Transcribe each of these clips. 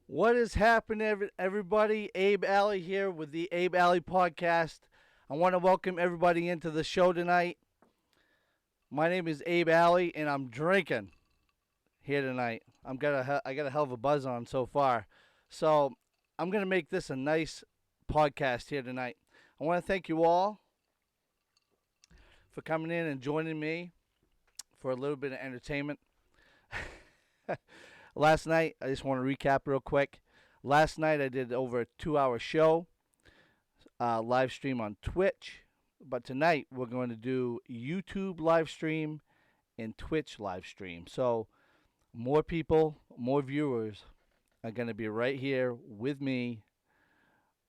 What is happening, everybody? Abe Alley here with the Abe Alley podcast. I want to welcome everybody into the show tonight. My name is Abe Alley, and I'm drinking here tonight. I got a hell of a buzz on so far, so I'm gonna make this a nice podcast here tonight. I want to thank you all for coming in and joining me for a little bit of entertainment. Last night, I just want to recap real quick. Last night, I did over a 2 hour show, live stream on Twitch. But tonight, we're going to do YouTube live stream and Twitch live stream. So, more people, more viewers are going to be right here with me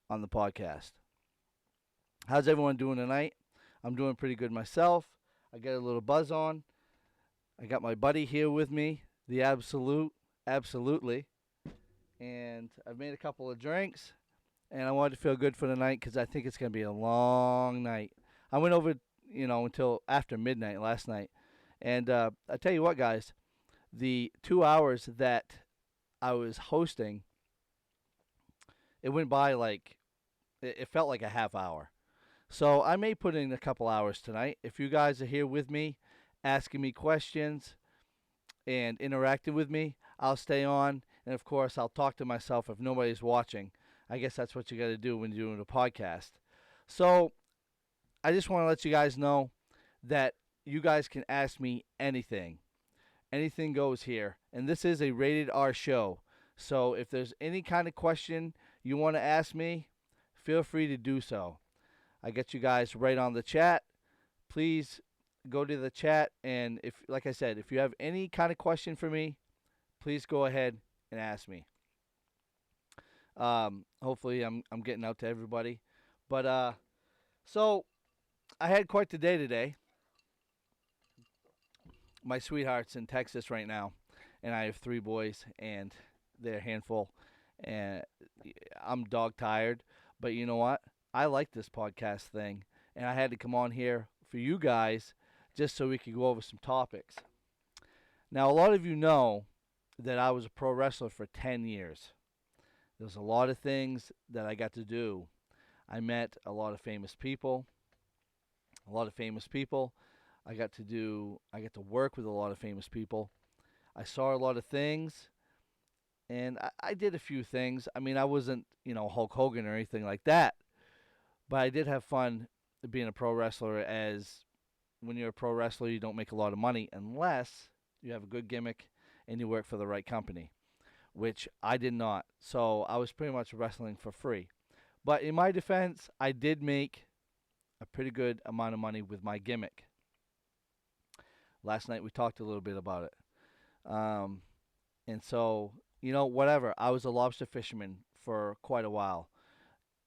on the podcast. How's everyone doing tonight? I'm doing pretty good myself. I got a little buzz on. I got my buddy here with me, the absolutely. And I've made a couple of drinks, and I wanted to feel good for the night because I think it's going to be a long night. I went over, until after midnight last night. And I tell you what, guys, the 2 hours that I was hosting, it went by like, it felt like a half hour. So I may put in a couple hours tonight. If you guys are here with me, asking me questions and interacting with me, I'll stay on. And of course, I'll talk to myself if nobody's watching. I guess that's what you got to do when you're doing a podcast. So I just want to let you guys know that you guys can ask me anything. Anything goes here. And this is a rated R show. So if there's any kind of question you want to ask me, feel free to do so. I get you guys right on the chat. Please go to the chat, and if, like I said, if you have any kind of question for me, please go ahead and ask me. Hopefully, I'm getting out to everybody. But so I had quite the day today. My sweetheart's in Texas right now, and I have three boys, and they're a handful, and I'm dog tired. But you know what? I like this podcast thing, and I had to come on here for you guys just so we could go over some topics. Now, a lot of you know that I was a pro wrestler for 10 years. There's a lot of things that I got to do. I met a lot of famous people. A lot of famous people. I got to work with a lot of famous people. I saw a lot of things, and I did a few things. I mean, I wasn't, Hulk Hogan or anything like that, but I did have fun being a pro wrestler. As when you're a pro wrestler, you don't make a lot of money unless you have a good gimmick and you work for the right company, which I did not. So I was pretty much wrestling for free. But in my defense, I did make a pretty good amount of money with my gimmick. Last night we talked a little bit about it. And so, whatever. I was a lobster fisherman for quite a while.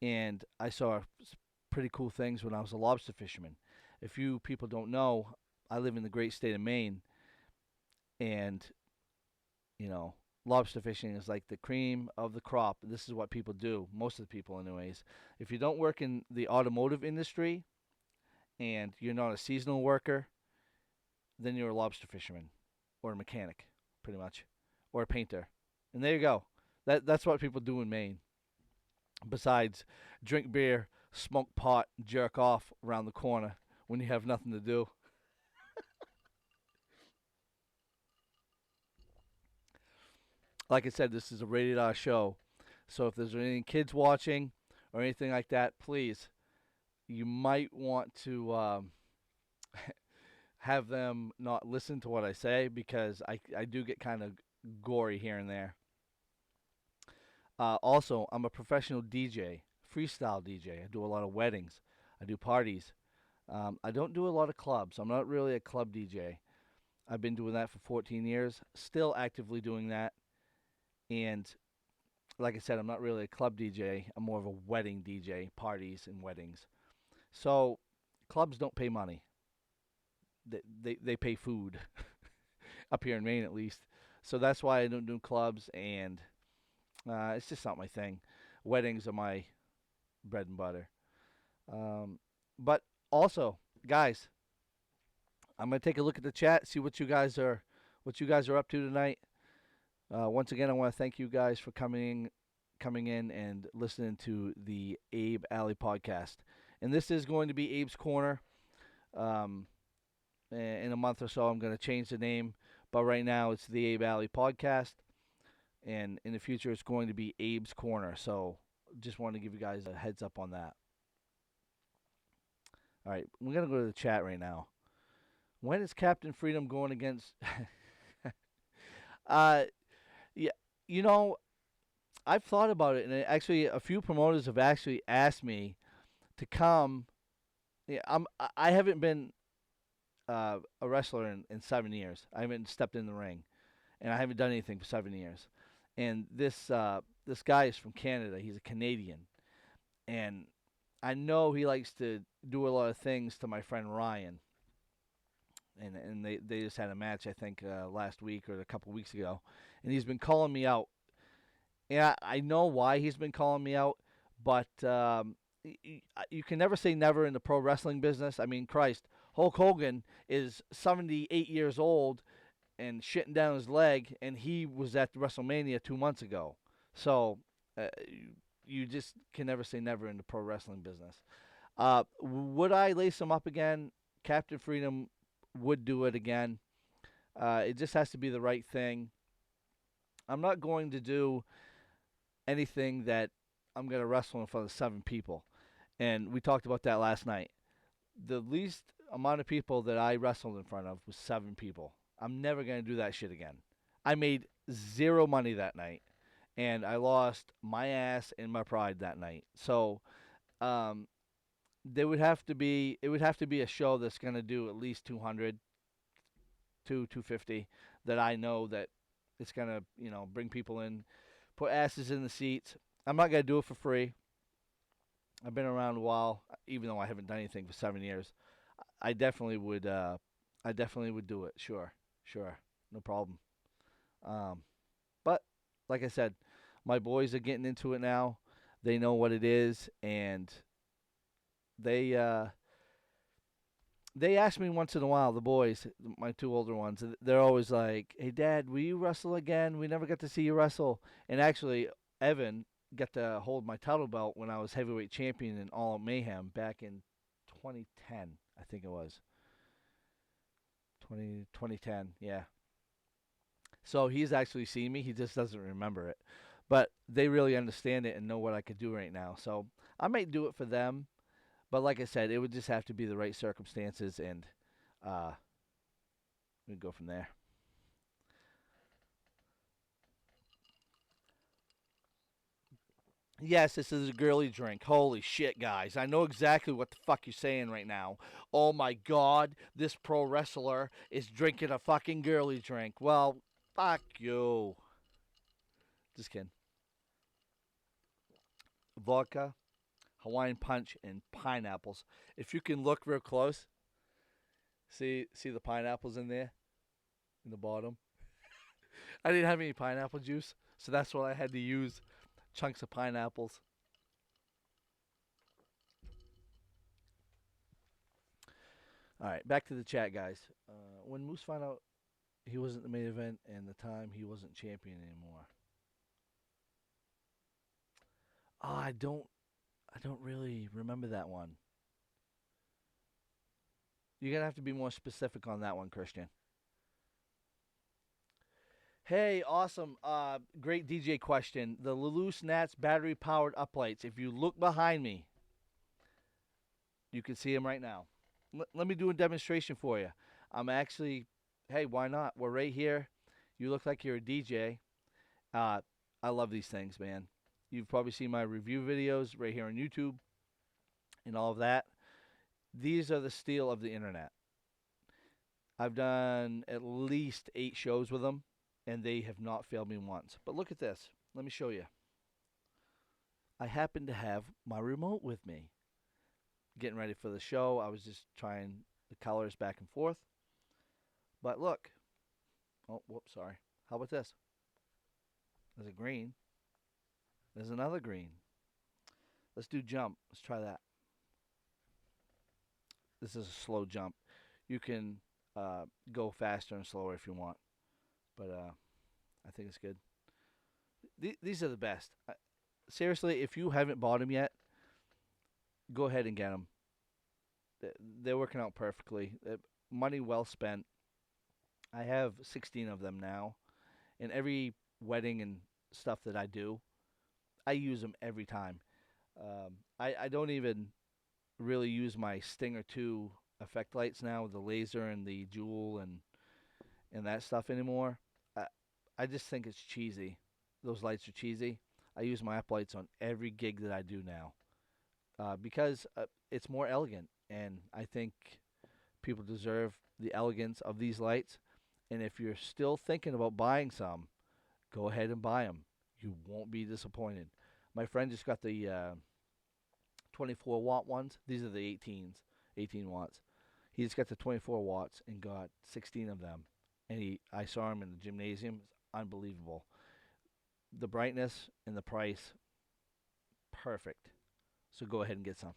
And I saw pretty cool things when I was a lobster fisherman. If you people don't know, I live in the great state of Maine, and lobster fishing is like the cream of the crop. This is what people do, most of the people, anyways. If you don't work in the automotive industry and you're not a seasonal worker, then you're a lobster fisherman or a mechanic, pretty much, or a painter. And there you go. That's what people do in Maine. Besides drink beer, smoke pot, jerk off around the corner when you have nothing to do. Like I said, this is a rated R show. So if there's any kids watching or anything like that, please, you might want to have them not listen to what I say because I do get kind of gory here and there. Also, I'm a professional DJ, freestyle DJ. I do a lot of weddings. I do parties. I don't do a lot of clubs. I'm not really a club DJ. I've been doing that for 14 years, still actively doing that. And like I said, I'm not really a club DJ. I'm more of a wedding DJ, parties and weddings. So clubs don't pay money. They pay food up here in Maine at least. So that's why I don't do clubs, and it's just not my thing. Weddings are my bread and butter. But also, guys, I'm gonna take a look at the chat, see what you guys are up to tonight. Once again, I want to thank you guys for coming in and listening to the Abe Alley podcast. And this is going to be Abe's Corner. Um, in a month or so, I'm going to change the name, but right now it's the Abe Alley podcast, and in the future, it's going to be Abe's Corner. So, just wanted to give you guys a heads up on that. All right, we're gonna go to the chat right now. When is Captain Freedom going against? uh, yeah, you know, I've thought about it, and actually, a few promoters have actually asked me to come. Yeah, I haven't been a wrestler in 7 years. I haven't stepped in the ring, and I haven't done anything for 7 years. And this guy is from Canada. He's a Canadian, and I know he likes to do a lot of things to my friend Ryan. And they just had a match I think last week or a couple weeks ago, and he's been calling me out. And I know why he's been calling me out, but you can never say never in the pro wrestling business. I mean, Christ, Hulk Hogan is 78 years old and shitting down his leg, and he was at WrestleMania 2 months ago. So you just can never say never in the pro wrestling business. Would I lace him up again? Captain Freedom would do it again. It just has to be the right thing. I'm not going to do anything that I'm going to wrestle in front of 7 people. And we talked about that last night. The least amount of people that I wrestled in front of was 7 people. I'm never going to do that shit again. I made zero money that night, and I lost my ass and my pride that night. So, um, there would have to be it would have to be a show that's going to do at least 200 to 250 that I know that it's going to, bring people in, put asses in the seats. I'm not going to do it for free. I've been around a while, even though I haven't done anything for 7 years. I definitely would. I definitely would do it. Sure, sure, no problem. Um, but like I said, my boys are getting into it now. They know what it is, and they they ask me once in a while. The boys, my 2 older ones, they're always like, "Hey, Dad, will you wrestle again? We never got to see you wrestle." And actually, Evan got to hold my title belt when I was heavyweight champion in All Mayhem back in 2010, I think it was 2010. Yeah. So he's actually seen me. He just doesn't remember it. But they really understand it and know what I could do right now. So I might do it for them. But like I said, it would just have to be the right circumstances, and uh, we go from there. Yes, this is a girly drink. Holy shit, guys. I know exactly what the fuck you're saying right now. Oh my god, this pro wrestler is drinking a fucking girly drink. Well, fuck you. Just kidding. Vodka, Hawaiian punch, and pineapples. If you can look real close, see the pineapples in there in the bottom. I didn't have any pineapple juice, so that's what I had to use. Chunks of pineapples. All right, back to the chat, guys. When Moose found out he wasn't the main event and the time he wasn't champion anymore. Oh, I don't really remember that one. You're gonna have to be more specific on that one, Christian. Hey, awesome. Great DJ question. The Lelouch Nats battery powered uplights. If you look behind me, you can see them right now. Let me do a demonstration for you. I'm actually, hey, why not? We're right here. You look like you're a DJ. Uh, I love these things, man. You've probably seen my review videos right here on YouTube and all of that. These are the steel of the internet. I've done at least 8 shows with them, and they have not failed me once. But look at this. Let me show you. I happen to have my remote with me. Getting ready for the show, I was just trying the colors back and forth. But look. Oh, whoops, sorry. How about this? There's a green. There's another green. Let's do jump. Let's try that. This is a slow jump. You can go faster and slower if you want. But I think it's good. These are the best. Seriously, if you haven't bought them yet, go ahead and get them. They're working out perfectly. Money well spent. I have 16 of them now, and every wedding and stuff that I do, I use them every time. I don't even really use my Stinger 2 effect lights now with the laser and the jewel and that stuff anymore. I, I just think it's cheesy. Those lights are cheesy. I use my up lights on every gig that I do now because it's more elegant, and I think people deserve the elegance of these lights. And if you're still thinking about buying some, go ahead and buy them. You won't be disappointed. My friend just got the 24-watt ones. These are the 18 watts. He just got the 24 watts and got 16 of them. And I saw him in the gymnasium. It's unbelievable. The brightness and the price, perfect. So go ahead and get some.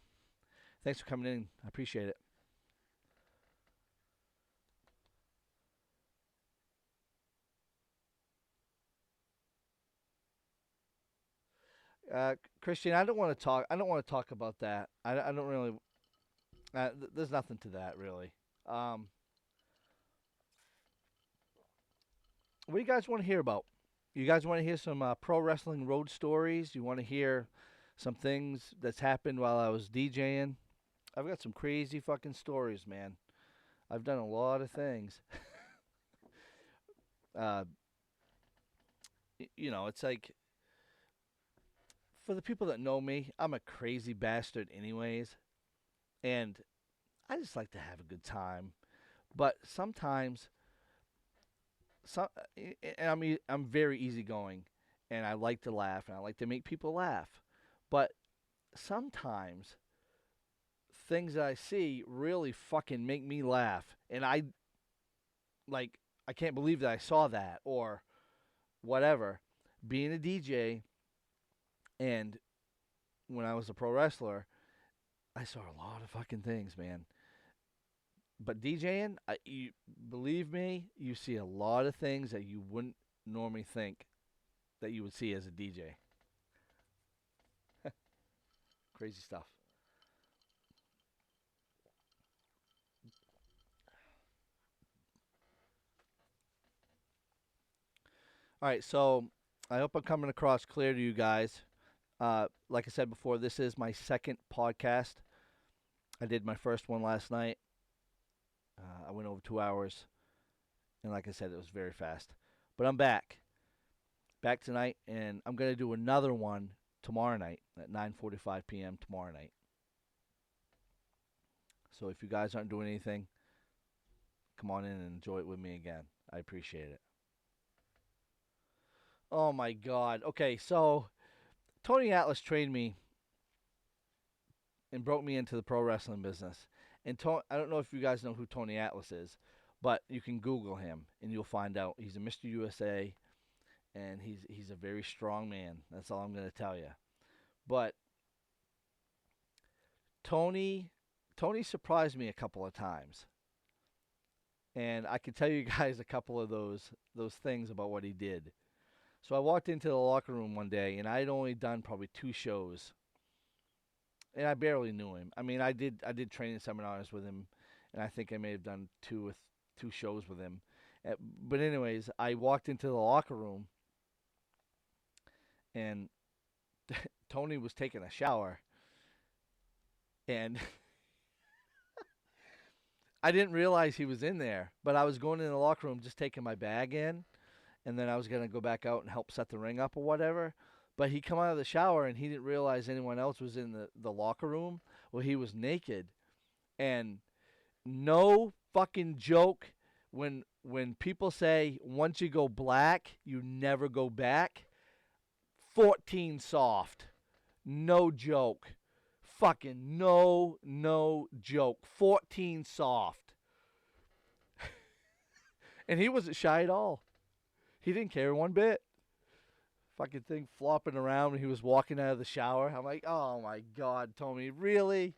Thanks for coming in. I appreciate it. Christian, I don't want to talk. I don't want to talk about that. I don't really. There's nothing to that really. Um, what do you guys want to hear about? You guys want to hear some pro wrestling road stories? You want to hear some things that's happened while I was DJing? I've got some crazy fucking stories, man. I've done a lot of things. Uh, it's like for the people that know me, I'm a crazy bastard, anyways, and I just like to have a good time. But sometimes, and I'm very easygoing, and I like to laugh, and I like to make people laugh. But sometimes things that I see really fucking make me laugh, and like I can't believe that I saw that or whatever. Being a DJ and when I was a pro wrestler, I saw a lot of fucking things, man. But DJing, believe me, you see a lot of things that you wouldn't normally think that you would see as a DJ. Crazy stuff. All right, so I hope I'm coming across clear to you guys. Like I said before, this is my second podcast. I did my first one last night. I went over 2 hours, and like I said, it was very fast. But I'm back tonight, and I'm gonna do another one tomorrow night at 9:45 p.m. tomorrow night. So if you guys aren't doing anything, come on in and enjoy it with me again. I appreciate it. Oh my God. Okay, so Tony Atlas trained me and broke me into the pro wrestling business. And I don't know if you guys know who Tony Atlas is, but you can Google him and you'll find out. He's a Mr. USA, and he's a very strong man. That's all I'm going to tell you. But Tony Tony surprised me a couple of times, and I can tell you guys a couple of those things about what he did. So I walked into the locker room one day, and I had only done probably 2 shows, and I barely knew him. I mean, I did training seminars with him, and I think I may have done 2 shows with him. But anyways, I walked into the locker room, and Tony was taking a shower, and I didn't realize he was in there. But I was going in the locker room just taking my bag in, and then I was gonna go back out and help set the ring up or whatever. But he come out of the shower and he didn't realize anyone else was in the locker room. Well, he was naked, and no fucking joke. When people say once you go black, you never go back. 14 soft, no joke. Fucking no joke. 14 soft, and he wasn't shy at all. He didn't care one bit. Fucking thing flopping around when he was walking out of the shower. I'm like, oh my God, Tommy, really?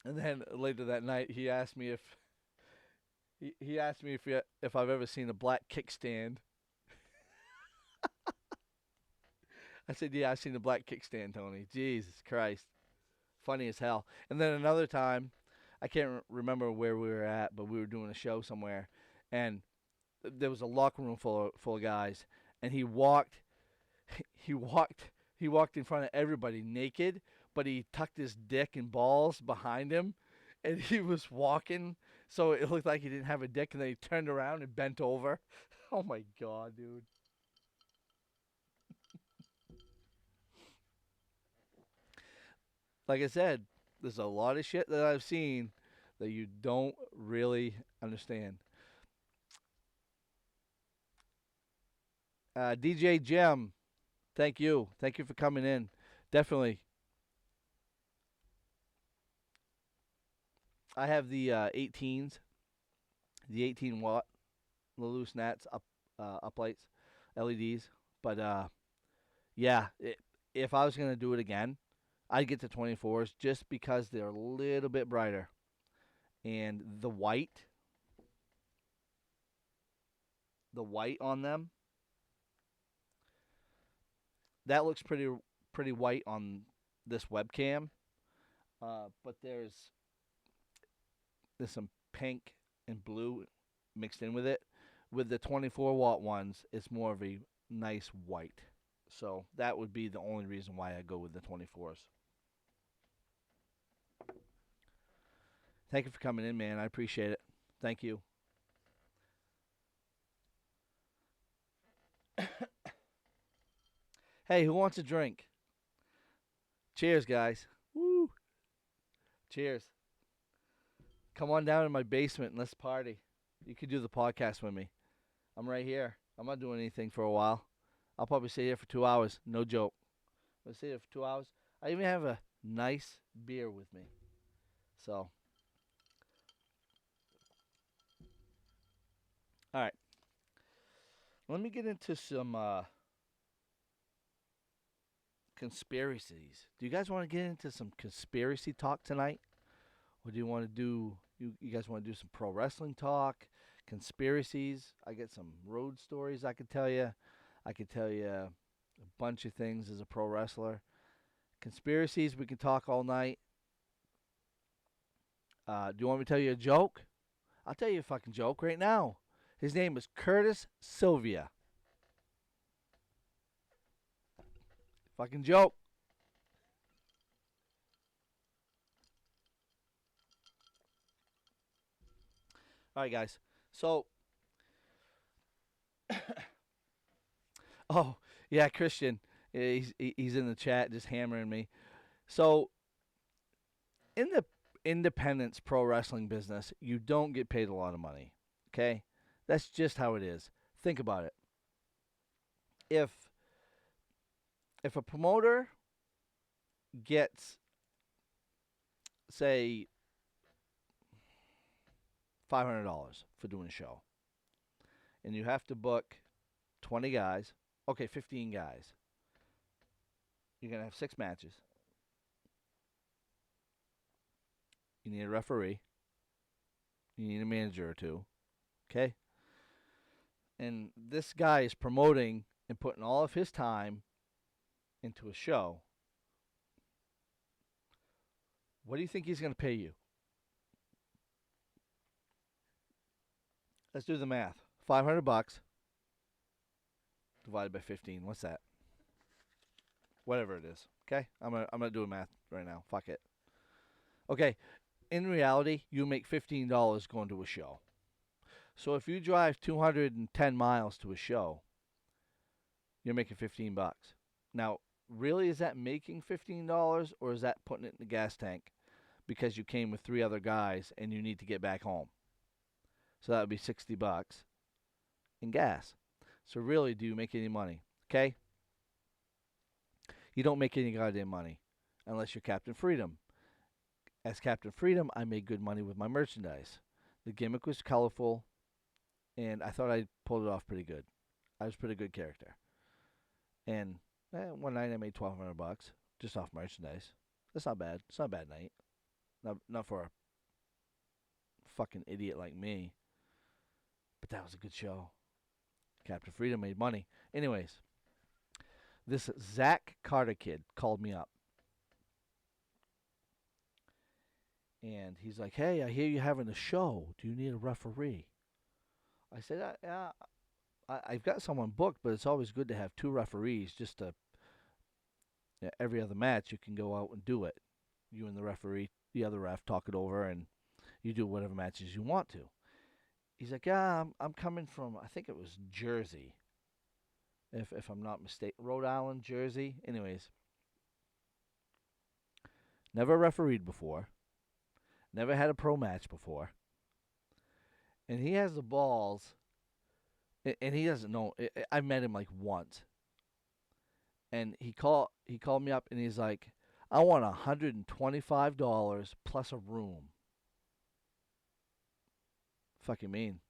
And then later that night, he asked me if if I've ever seen a black kickstand. I said, yeah, I seen the black kickstand, Tony. Jesus Christ. Funny as hell. And then another time, I can't remember where we were at, but we were doing a show somewhere, and there was a locker room full of guys, and he walked he walked in front of everybody naked, but he tucked his dick and balls behind him, and he was walking so it looked like he didn't have a dick, and then he turned around and bent over. Oh my god, dude. Like I said, there's a lot of shit that I've seen that you don't really understand. DJ Jim, thank you. Thank you for coming in. Definitely. I have the 18s, the 18-watt, the loose nats uplights, LEDs. But yeah, if I was gonna do it again, I'd get the 24s just because they're a little bit brighter, and the white on them, that looks pretty white on this webcam. But there's some pink and blue mixed in with it. With the 24-watt ones, it's more of a nice white. So that would be the only reason why I go with the 24s. Thank you for coming in, man. I appreciate it. Thank you. Hey, who wants a drink? Cheers, guys. Woo. Cheers. Come on down to my basement and let's party. You can do the podcast with me. I'm right here. I'm not doing anything for a while. I'll probably stay here for 2 hours. No joke. I'll stay here for 2 hours. I even have a nice beer with me. So, all right. Let me get into some conspiracies. Do you guys want to get into some conspiracy talk tonight? Or do you want to do you guys want to do some pro wrestling talk, conspiracies? I get some road stories I could tell you. I could tell you a bunch of things as a pro wrestler. Conspiracies, we can talk all night. Do you want me to tell you a joke? I'll tell you a fucking joke right now. His name is Curtis Sylvia. Fucking joke. All right, guys. So, oh yeah, Christian, he's in the chat just hammering me. So, in the independence pro wrestling business, you don't get paid a lot of money. Okay, that's just how it is. Think about it. If if a promoter gets, say, $500 for doing a show, and you have to book 20 guys, okay, 15 guys, you're gonna have 6 matches. You need a referee. You need a manager or two. Okay, and this guy is promoting and putting all of his time into a show. What do you think he's going to pay you? Let's do the math. $500 divided by 15. What's that? Whatever it is. Okay? I'm gonna do a math right now. Fuck it. Okay. In reality, you make $15 going to a show. So if you drive 210 miles to a show, you're making 15 bucks. Now, really, is that making $15 or is that putting it in the gas tank because you came with 3 other guys and you need to get back home? So that would be 60 bucks in gas. So really, do you make any money? Okay? You don't make any goddamn money unless you're Captain Freedom. As Captain Freedom, I made good money with my merchandise. The gimmick was colorful, and I thought I pulled it off pretty good. I was a pretty good character. And one night I made 1,200 bucks just off merchandise. That's not bad. It's not a bad night. Not for a fucking idiot like me. But that was a good show. Captain Freedom made money. Anyways, This Zach Carter kid called me up, and he's like, "Hey, I hear you having a show. Do you need a referee?" I said, "Yeah, I've got someone booked, but it's always good to have two referees just to every other match you can go out and do it. You and the referee, the other ref, talk it over, and you do whatever matches you want to." He's like, "Yeah, I'm coming from, I think it was Jersey, if I'm not mistaken, Rhode Island, Jersey. Anyways, never refereed before, never had a pro match before, and he has the balls, and he doesn't know. I met him like once, and he called me up, and he's like, "I want $125 plus a room." Fucking mean.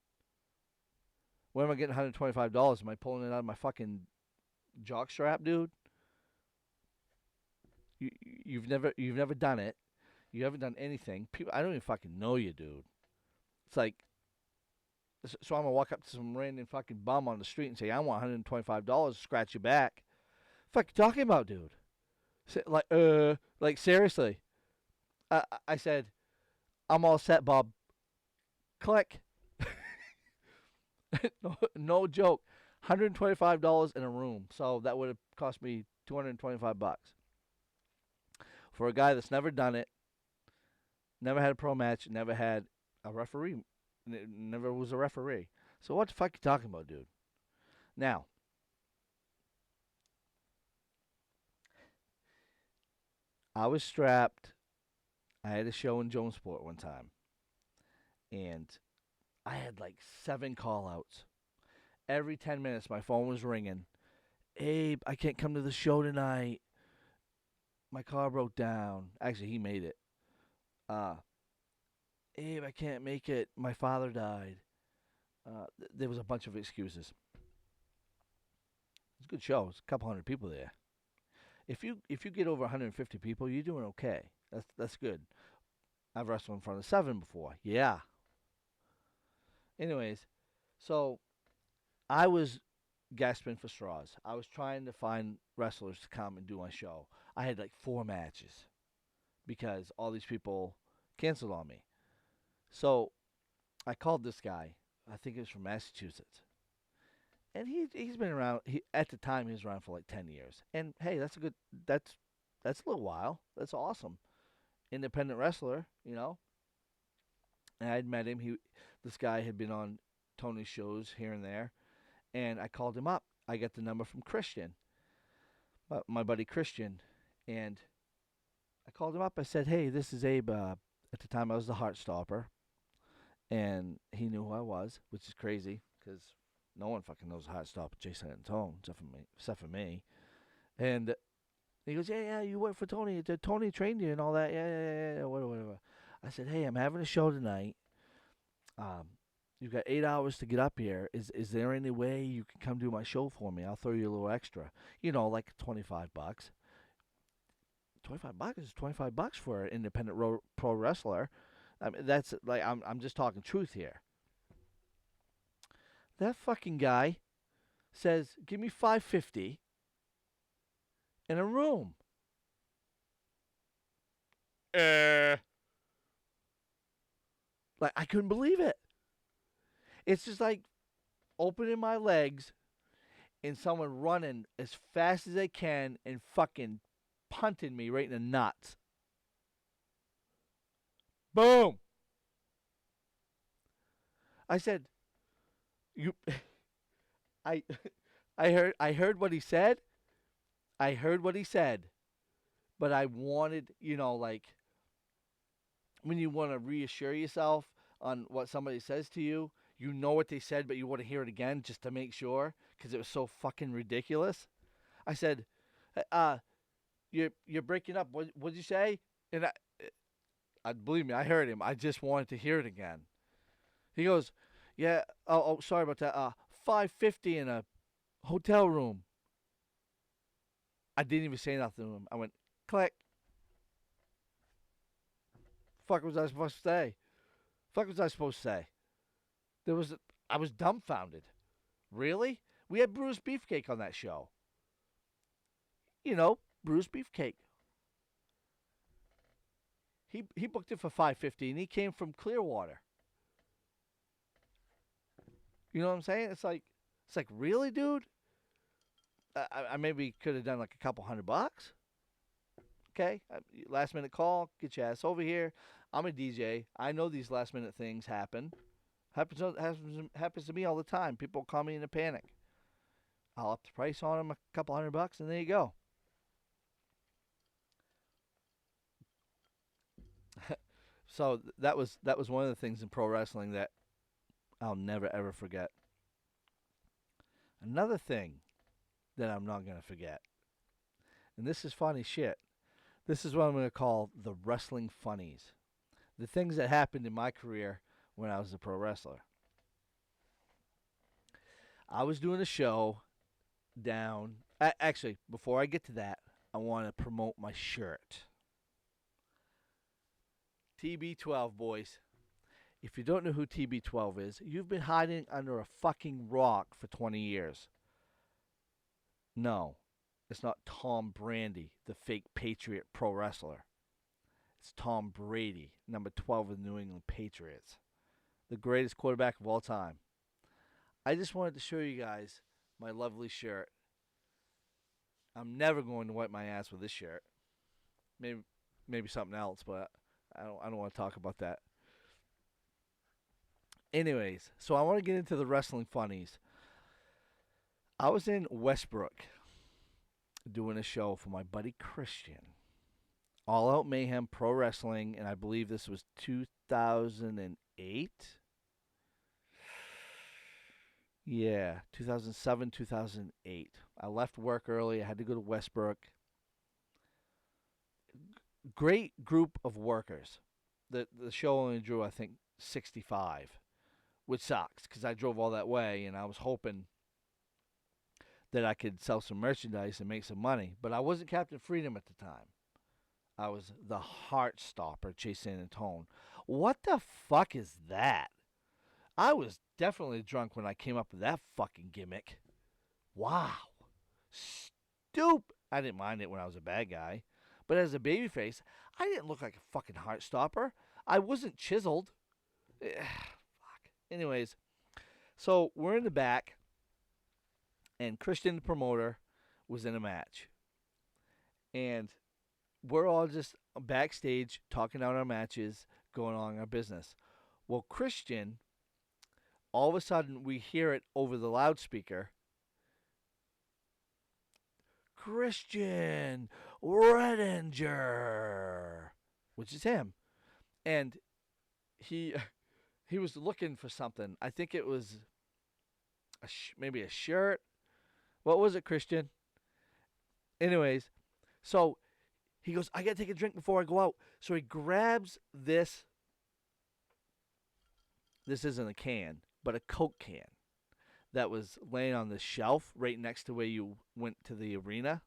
Where am I getting $125? Am I pulling it out of my fucking jock strap, dude? You've never done it. You haven't done anything. People, I don't even fucking know you, dude. It's like, so I'm gonna walk up to some random fucking bum on the street and say, "I want $125, scratch your back." Fuck you talking about, dude? Like seriously. I said, "I'm all set, Bob." Click. No joke. $125 in a room. So that would have cost me $225 for a guy that's never done it, never had a pro match, never had a referee, never was a referee. So what the fuck you talking about, dude? Now, I was strapped. I had a show in Jonesport one time, and I had like 7 call outs. Every 10 minutes, my phone was ringing. "Abe, I can't come to the show tonight. My car broke down." Actually, he made it. Uh, "Abe, I can't make it. My father died." There was a bunch of excuses. It's a good show. It's a couple hundred people there. If you get over 150 people, you're doing okay. That's good. I've wrestled in front of 7 before. Yeah. Anyways, so I was gasping for straws. I was trying to find wrestlers to come and do my show. I had like 4 matches because all these people canceled on me. So I called this guy. I think he was from Massachusetts, and he's been around. At the time he was around for like 10 years. And hey, that's a good. That's a little while. That's awesome. Independent wrestler, you know. And I'd met him. This guy had been on Tony's shows here and there, and I called him up. I got the number from Christian, my buddy Christian, and I called him up. I said, "Hey, this is Abe." At the time, I was the Heartstopper, and he knew who I was, which is crazy because no one fucking knows Heartstopper, Jason Antone, except for me. And he goes, "Yeah, yeah, you work for Tony. Tony trained you and all that. Yeah, yeah, yeah, yeah, whatever." I said, "Hey, I'm having a show tonight. Um, you've got 8 hours to get up here. Is there any way you can come do my show for me? I'll throw you a little extra. Like $25. $25 is $25 for an independent pro wrestler. I mean, that's like I'm just talking truth here." That fucking guy says, "Give me 550 in a room." Uh. Like I couldn't believe it. It's just like opening my legs and someone running as fast as they can and fucking punting me right in the nuts. Boom. I said, "You." I I heard what he said. I heard what he said, but I wanted, like when you want to reassure yourself on what somebody says to you, you know what they said, but you want to hear it again just to make sure because it was so fucking ridiculous. I said, "Uh, you're breaking up. What'd you say?" And I believe me, I heard him. I just wanted to hear it again. He goes, "Yeah. Oh, sorry about that. 550 in a hotel room." I didn't even say nothing to him. I went, click. Fuck was I supposed to say? Fuck was I supposed to say? There was, I was dumbfounded. Really? We had Bruce Beefcake on that show. You know, Bruce Beefcake. He booked it for 550, and he came from Clearwater. You know what I'm saying? It's like really, dude. I maybe could have done like a couple $100. Okay, last minute call, get your ass over here. I'm a DJ. I know these last minute things happen. Happens to me all the time. People call me in a panic. I'll up the price on them a couple $100, and there you go. So that was one of the things in pro wrestling that I'll never ever forget. Another thing that I'm not gonna forget, and this is funny shit. This is what I'm gonna call the wrestling funnies. The things that happened in my career when I was a pro wrestler. I was doing a show down. Actually, before I get to that, I want to promote my shirt. TB12 boys. If you don't know who TB12 is, you've been hiding under a fucking rock for 20 years. No, it's not Tom Brady, the fake Patriot pro wrestler. It's Tom Brady, number 12 of the New England Patriots, the greatest quarterback of all time. I just wanted to show you guys my lovely shirt. I'm never going to wipe my ass with this shirt. Maybe maybe something else, but I don't want to talk about that. Anyways, so I want to get into the wrestling funnies. I was in Westbrook doing a show for my buddy Christian. All Out Mayhem Pro Wrestling, and I believe this was 2008. Yeah, 2007, 2008. I left work early. I had to go to Westbrook. Great group of workers. The show only drew, I think, 65, which sucks because I drove all that way and I was hoping that I could sell some merchandise and make some money. But I wasn't Captain Freedom at the time. I was the Heart Stopper, Chase San Antone. What the fuck is that? I was definitely drunk when I came up with that fucking gimmick. Wow. Stupid. I didn't mind it when I was a bad guy. But as a babyface, I didn't look like a fucking heart stopper. I wasn't chiseled. Fuck. Anyways, so we're in the back, and Christian, the promoter, was in a match. And we're all just backstage talking out our matches, going on our business. Well, Christian, all of a sudden, we hear it over the loudspeaker. Christian Redinger, which is him, and he he was looking for something. I think it was maybe a shirt. What was it, Christian? Anyways, so he goes, I gotta take a drink before I go out. So he grabs this. This isn't a can, but a Coke can that was laying on the shelf right next to where you went to the arena.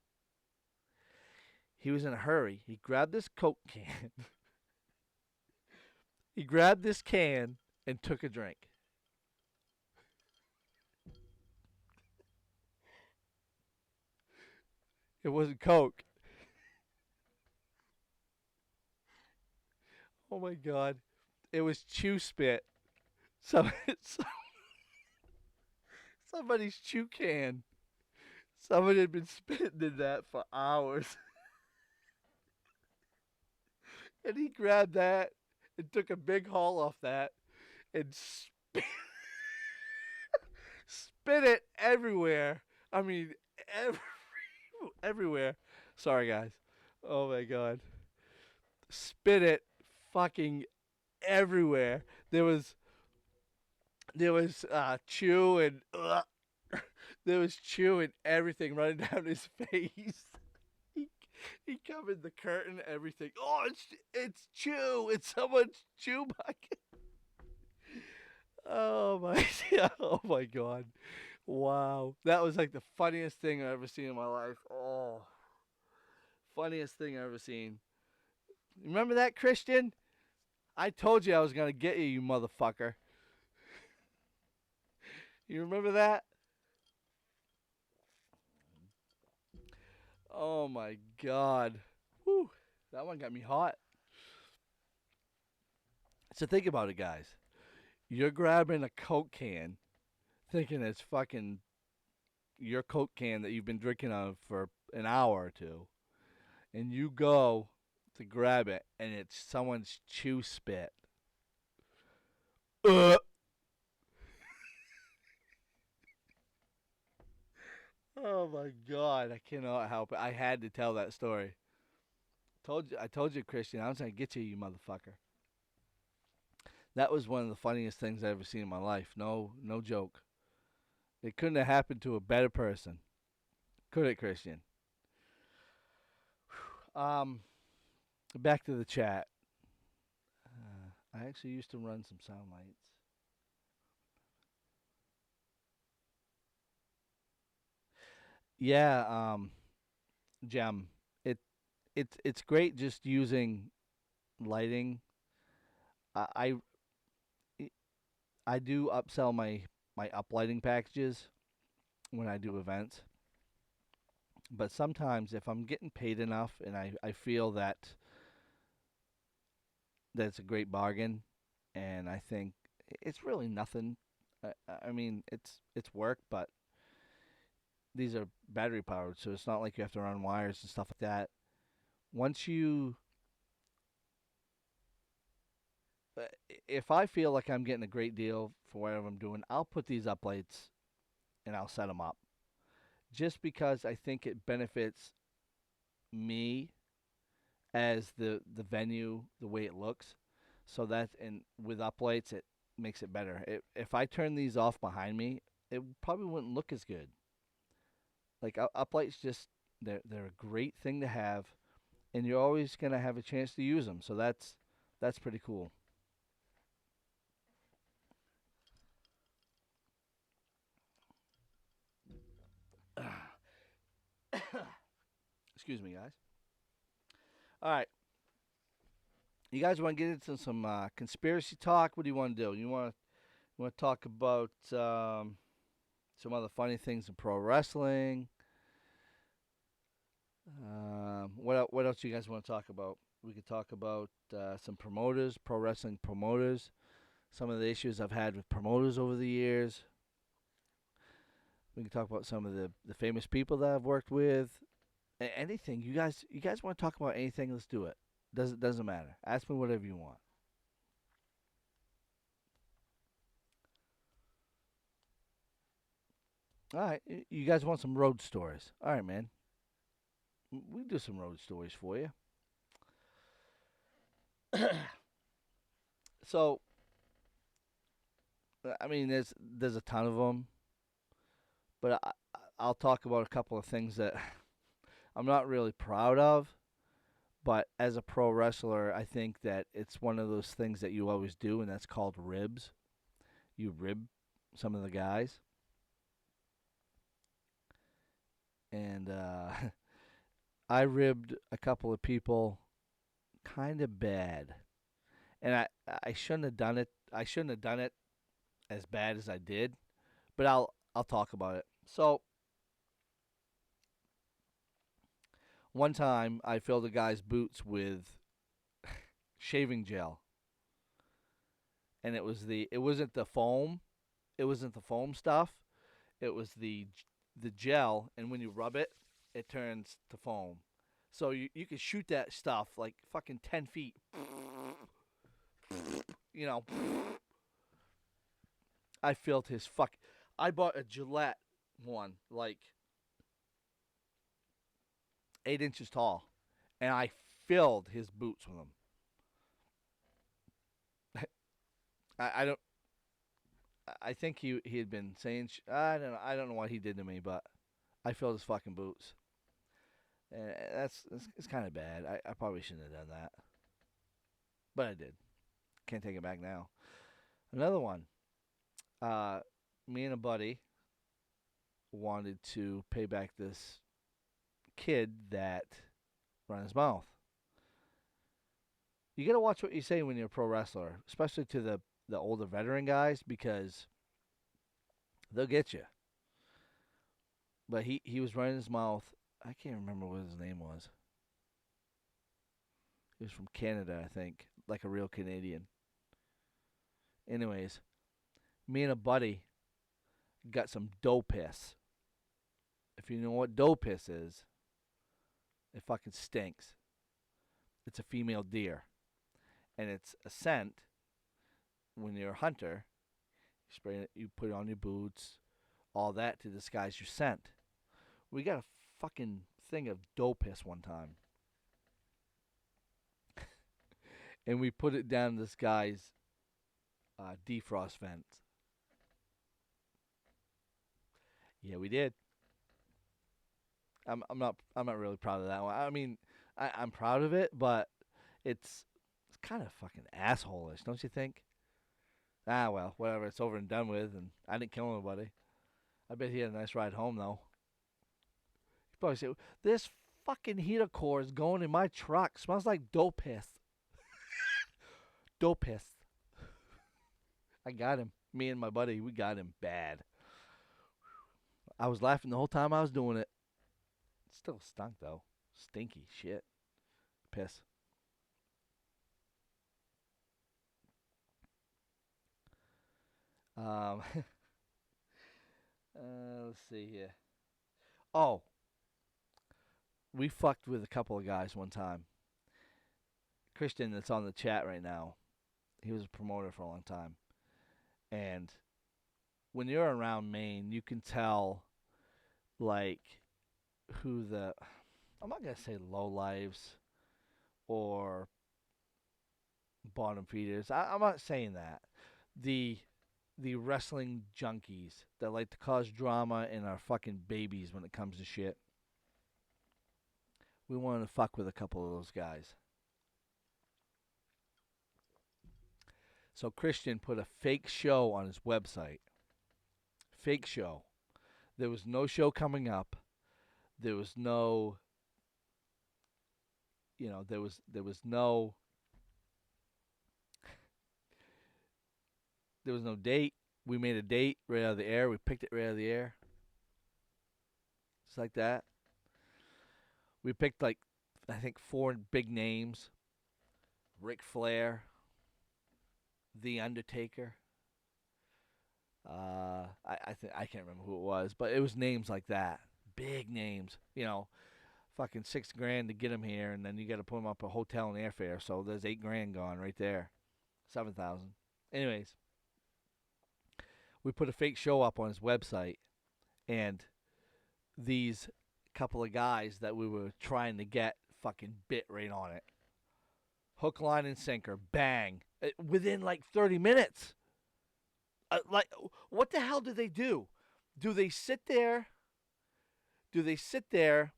He was in a hurry. He grabbed this Coke can. He grabbed this can and took a drink. It wasn't Coke. Oh my god. It was chew spit. So somebody's chew can. Somebody had been spitting in that for hours. And he grabbed that and took a big haul off that and spit it everywhere. I mean, every, everywhere. Sorry, guys. Oh my god. Spit it fucking everywhere. There was chew and there was chew and everything running down his face. He, he covered the curtain, everything. Oh, it's chew. It's someone's chew bucket. Oh my oh my god. Wow. That was like the funniest thing I've ever seen in my life. Oh, funniest thing I've ever seen. Remember that, Christian? I told you I was gonna get you, you motherfucker. You remember that? Oh my god. Whew. That one got me hot. So think about it, guys. You're grabbing a Coke can, thinking it's fucking your Coke can that you've been drinking out of for an hour or two, and you go to grab it, and it's someone's chew spit. Uh, oh my god, I cannot help it. I had to tell that story. I told you, Christian. I was gonna get you motherfucker. That was one of the funniest things I ever seen in my life. No, no joke. It couldn't have happened to a better person, could it, Christian? Um, back to the chat. I actually used to run some sound lights. Yeah, Gem. It it's great just using lighting. I I do upsell my uplighting packages when I do events. But sometimes if I'm getting paid enough and I feel that it's a great bargain, and I think it's really nothing. I mean, it's work, but these are battery powered, so it's not like you have to run wires and stuff like that. Once you, uh, if I feel like I'm getting a great deal for whatever I'm doing, I'll put these up lights and I'll set them up, just because I think it benefits me as the venue, the way it looks. So that, and with uplights, it makes it better. If I turn these off behind me, it probably wouldn't look as good. Like uplights, just they're a great thing to have, and you're always gonna have a chance to use them. So that's pretty cool. Excuse me, guys. All right, you guys want to get into some conspiracy talk? What do you want to do? You want to talk about some other funny things in pro wrestling? What else do you guys want to talk about? We could talk about some promoters, pro wrestling promoters, some of the issues I've had with promoters over the years. We can talk about some of the famous people that I've worked with. Anything you guys want to talk about anything? Let's do it. Doesn't matter. Ask me whatever you want. All right, you guys want some road stories? All right, man. We do some road stories for you. So, I mean, there's a ton of them, but I'll talk about a couple of things that I'm not really proud of. But as a pro wrestler, I think that it's one of those things that you always do, and that's called ribs. You rib some of the guys, and I ribbed a couple of people kind of bad, and I shouldn't have done it. I shouldn't have done it as bad as I did, but I'll talk about it. So one time I filled a guy's boots with shaving gel, and it wasn't the foam, it wasn't the foam stuff. It was the gel, and when you rub it, it turns to foam. So you could shoot that stuff like fucking 10 feet. You know, I filled his fuck. I bought a Gillette one, like 8 inches tall, and I filled his boots with them. I don't. I think he had been saying. I don't know. I don't know what he did to me, but I filled his fucking boots, and that's it's kind of bad. I probably shouldn't have done that, but I did. Can't take it back now. Another one. Uh, Me and a buddy wanted to pay back this kid that ran his mouth. You gotta watch what you say when you're a pro wrestler, especially to the older veteran guys, because they'll get you. But he was running his mouth, I can't remember what his name was. He was from Canada, I think, like a real Canadian. Anyways, me and a buddy got some doe piss. If you know what doe piss is, it fucking stinks. It's a female deer, and it's a scent. When you're a hunter, you spray it, you put it on your boots, all that to disguise your scent. We got a fucking thing of doe piss one time, and we put it down this guy's defrost vent. Yeah, we did. I'm not really proud of that one. I mean, I'm proud of it, but it's kind of fucking assholeish, don't you think? Ah, well, whatever. It's over and done with, and I didn't kill anybody. I bet he had a nice ride home though. He probably said, "This fucking heater core is going in my truck. Smells like dope piss. Dope piss." I got him. Me and my buddy, we got him bad. I was laughing the whole time I was doing it. Still stunk though. Stinky shit. Piss. Um, let's see here. Oh, we fucked with a couple of guys one time. Christian, that's on the chat right now. He was a promoter for a long time, and when you're around Maine, you can tell like who the I'm not gonna say low lives or bottom feeders. I'm not saying that. The the wrestling junkies that like to cause drama and are fucking babies when it comes to shit. We wanted to fuck with a couple of those guys. So Christian put a fake show on his website. Fake show. There was no show coming up. There was no, there was no date. We made a date right out of the air. We picked it right out of the air. Just like that. We picked like I think four big names. Ric Flair, The Undertaker. I can't remember who it was, but it was names like that. Big names. Fucking 6 grand to get him here, and then you got to put him up a hotel and airfare. So there's 8 grand gone right there. 7,000. Anyways, we put a fake show up on his website, and these couple of guys that we were trying to get fucking bit right on it. Hook, line, and sinker. Bang. Within like 30 minutes. Like, what the hell do they do? Do they sit there? Do they sit there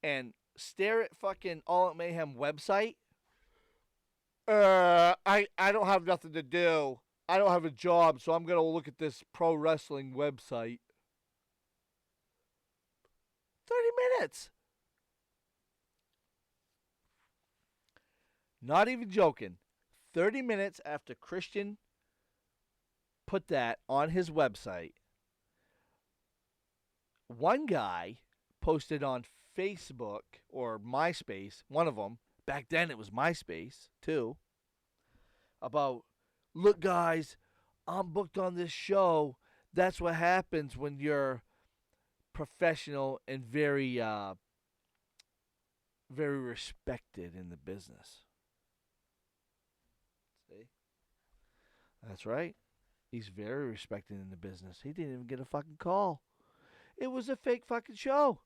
and stare at fucking All Out Mayhem website? I don't have nothing to do. I don't have a job, so I'm gonna look at this pro wrestling website. 30 minutes. Not even joking. 30 minutes after Christian put that on his website, one guy posted on Facebook or MySpace, one of them, back then it was MySpace too, about, look guys, I'm booked on this show. That's what happens when you're professional and very respected in the business. See? That's right. He's very respected in the business. He didn't even get a fucking call. It was a fake fucking show.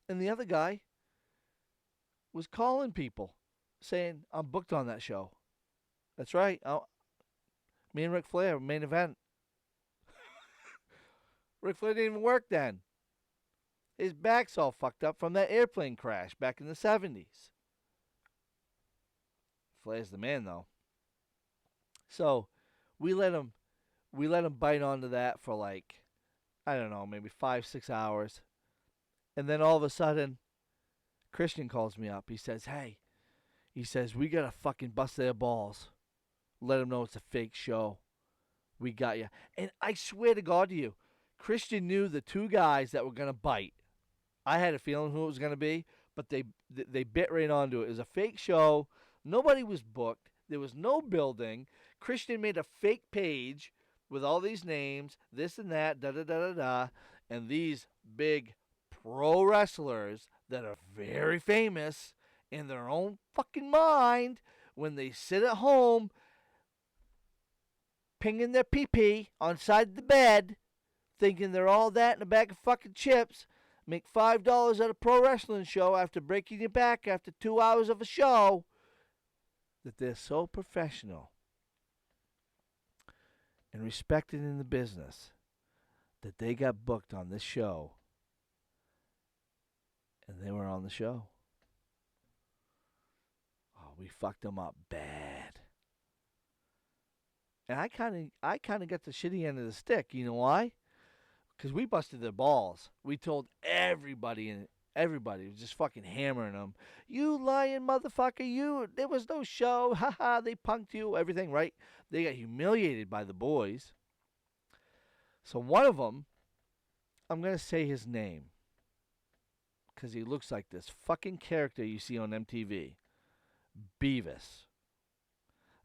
And the other guy was calling people saying, I'm booked on that show. That's right. Me and Ric Flair, main event. Ric Flair didn't even work then. His back's all fucked up from that airplane crash back in the 70s. Flair's the man though. So we let him bite onto that for like, I don't know, maybe 5-6 hours. And then all of a sudden, Christian calls me up. He says, hey, we gotta fucking bust their balls. Let them know it's a fake show. We got you. And I swear to God to you, Christian knew the two guys that were gonna bite. I had a feeling who it was going to be, but they bit right onto it. It was a fake show. Nobody was booked. There was no building. Christian made a fake page with all these names, this and that, da da da da da, and these big pro wrestlers that are very famous in their own fucking mind when they sit at home pinging their pee pee on side of the bed, thinking they're all that in a bag of fucking chips, make $5 at a pro wrestling show after breaking your back after 2 hours of a show, that they're so professional and respected in the business that they got booked on this show and they were on the show. Oh, we fucked them up bad. And I kind of got the shitty end of the stick. You know why? Because we busted their balls. We told everybody, and everybody was just fucking hammering them. You lying motherfucker! You, there was no show. Ha ha! They punked you. Everything right. They got humiliated by the boys. So one of them, I'm gonna say his name, because he looks like this fucking character you see on MTV, Beavis.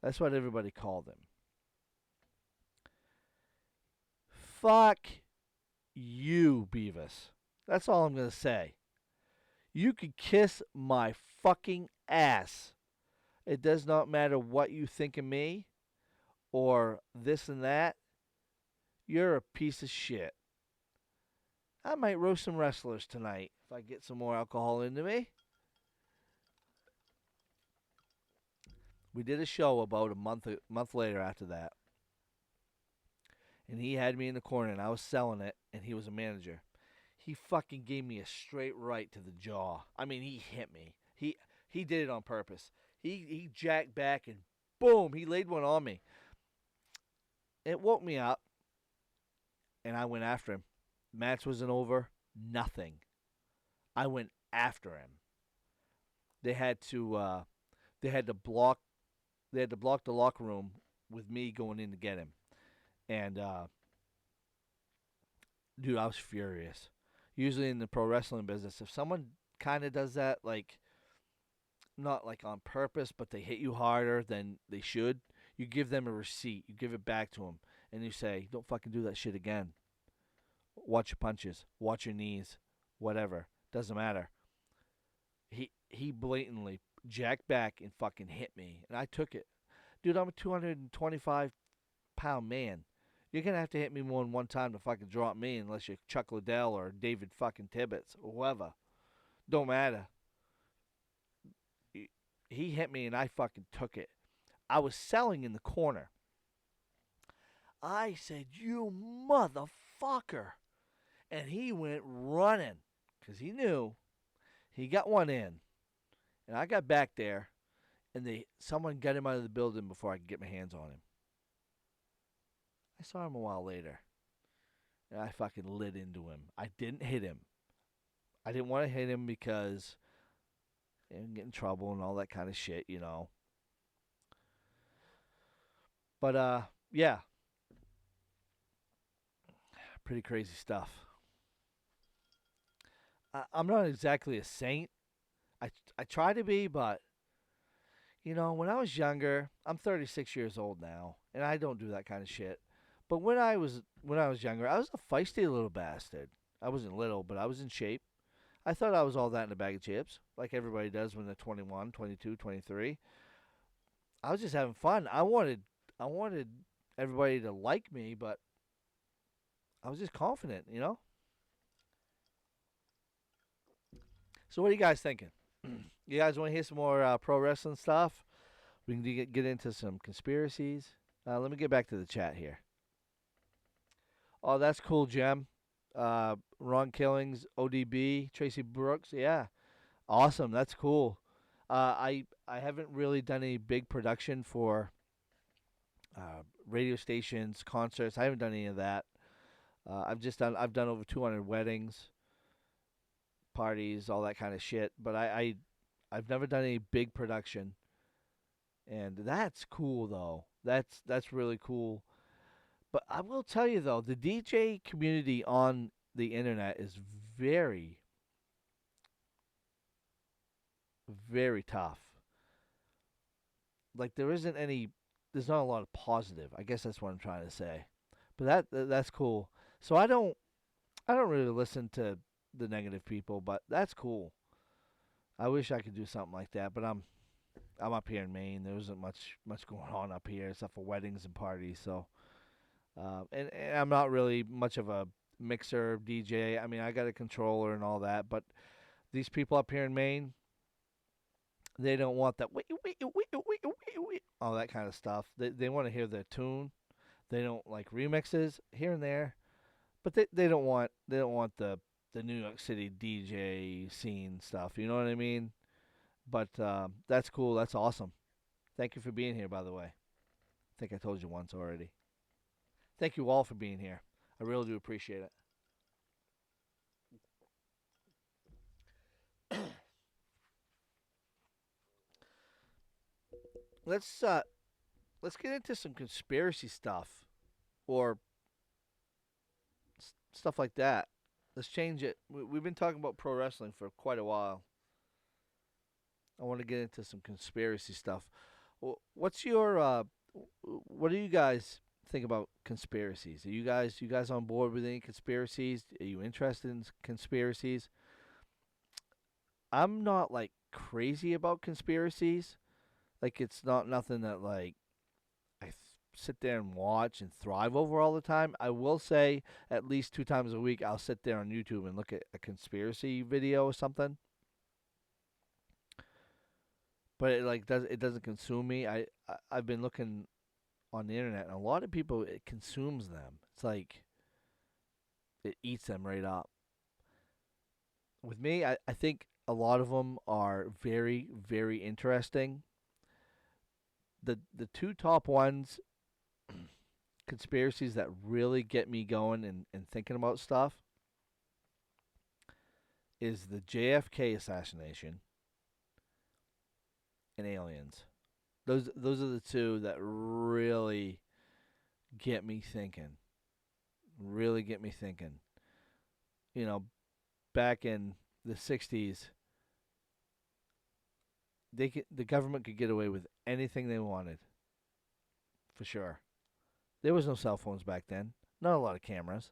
That's what everybody called him. Fuck you, Beavis. That's all I'm going to say. You could kiss my fucking ass. It does not matter what you think of me or this and that. You're a piece of shit. I might roast some wrestlers tonight if I get some more alcohol into me. We did a show about a month later after that. And he had me in the corner and I was selling it and he was a manager. He fucking gave me a straight right to the jaw. I mean, he hit me. He did it on purpose. He jacked back and boom, he laid one on me. It woke me up and I went after him. Match wasn't over. Nothing. I went after him. They had to they had to block the locker room with me going in to get him. And dude, I was furious. Usually in the pro wrestling business, if someone kind of does that, like not like on purpose, but they hit you harder than they should, you give them a receipt. You give it back to them, and you say, "Don't fucking do that shit again. Watch your punches. Watch your knees. Whatever. Doesn't matter." He blatantly jacked back and fucking hit me, and I took it. Dude, I'm a 225-pound man. You're gonna have to hit me more than one time to fucking drop me, unless you're Chuck Liddell or David fucking Tibbetts or whoever. Don't matter. He hit me and I fucking took it. I was selling in the corner. I said, "You motherfucker," and he went running because he knew he got one in, and I got back there, and someone got him out of the building before I could get my hands on him. I saw him a while later, and I fucking lit into him. I didn't hit him. I didn't want to hit him because and get in trouble and all that kind of shit, you know. But yeah, pretty crazy stuff. I'm not exactly a saint. I try to be, but you know, when I was younger, I'm 36 years old now, and I don't do that kind of shit. But when I was younger, I was a feisty little bastard. I wasn't little, but I was in shape. I thought I was all that in a bag of chips, like everybody does when they're 21, 22, 23. I was just having fun. I wanted everybody to like me, but I was just confident, you know? So what are you guys thinking? You guys want to hear some more pro wrestling stuff? We can get into some conspiracies. Let me get back to the chat here. Oh, that's cool, Jem. Ron Killings, ODB, Tracy Brooks. Yeah, awesome. That's cool. I haven't really done any big production for radio stations, concerts. I haven't done any of that. I've done over 200 weddings, parties, all that kind of shit. But I've never done any big production, and that's cool though. That's really cool. But I will tell you though, the DJ community on the internet is very, very tough. Like there isn't any, there's not a lot of positive. I guess that's what I'm trying to say. But that's cool. So I don't really listen to the negative people, but that's cool. I wish I could do something like that, but I'm up here in Maine. There isn't much going on up here except for weddings and parties. So, and I'm not really much of a mixer DJ. I mean, I got a controller and all that, but these people up here in Maine, they don't want that all that kind of stuff. They want to hear their tune. They don't like remixes here and there, but they don't want the New York City DJ scene stuff. You know what I mean? But that's cool. That's awesome. Thank you for being here, by the way. I think I told you once already. Thank you all for being here. I really do appreciate it. Let's uh, let's get into some conspiracy stuff or stuff like that. Let's change it. We've been talking about pro wrestling for quite a while. I want to get into some conspiracy stuff. What's your what do you guys think about conspiracies? Are you guys on board with any conspiracies? Are you interested in conspiracies? I'm not like crazy about conspiracies. Like it's not nothing that like sit there and watch and thrive over all the time. I will say at least 2 times a week I'll sit there on YouTube and look at a conspiracy video or something. But it doesn't consume me. I've been looking on the internet and a lot of people it consumes them. It's like it eats them right up. With me, I think a lot of them are very interesting. The two top ones conspiracies that really get me going and thinking about stuff is the JFK assassination and aliens. Those are the two that really get me thinking. Really get me thinking. You know, back in the 60s, the government could get away with anything they wanted, for sure. There was no cell phones back then. Not a lot of cameras.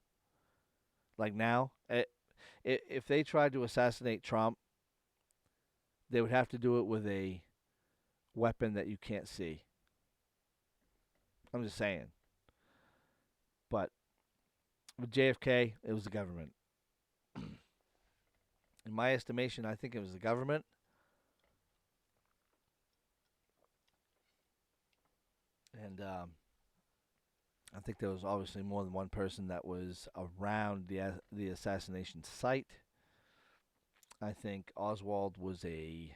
Like now, if they tried to assassinate Trump, they would have to do it with a weapon that you can't see. I'm just saying. But with JFK, it was the government. In my estimation, I think it was the government. And I think there was obviously more than one person that was around the assassination site. I think Oswald was a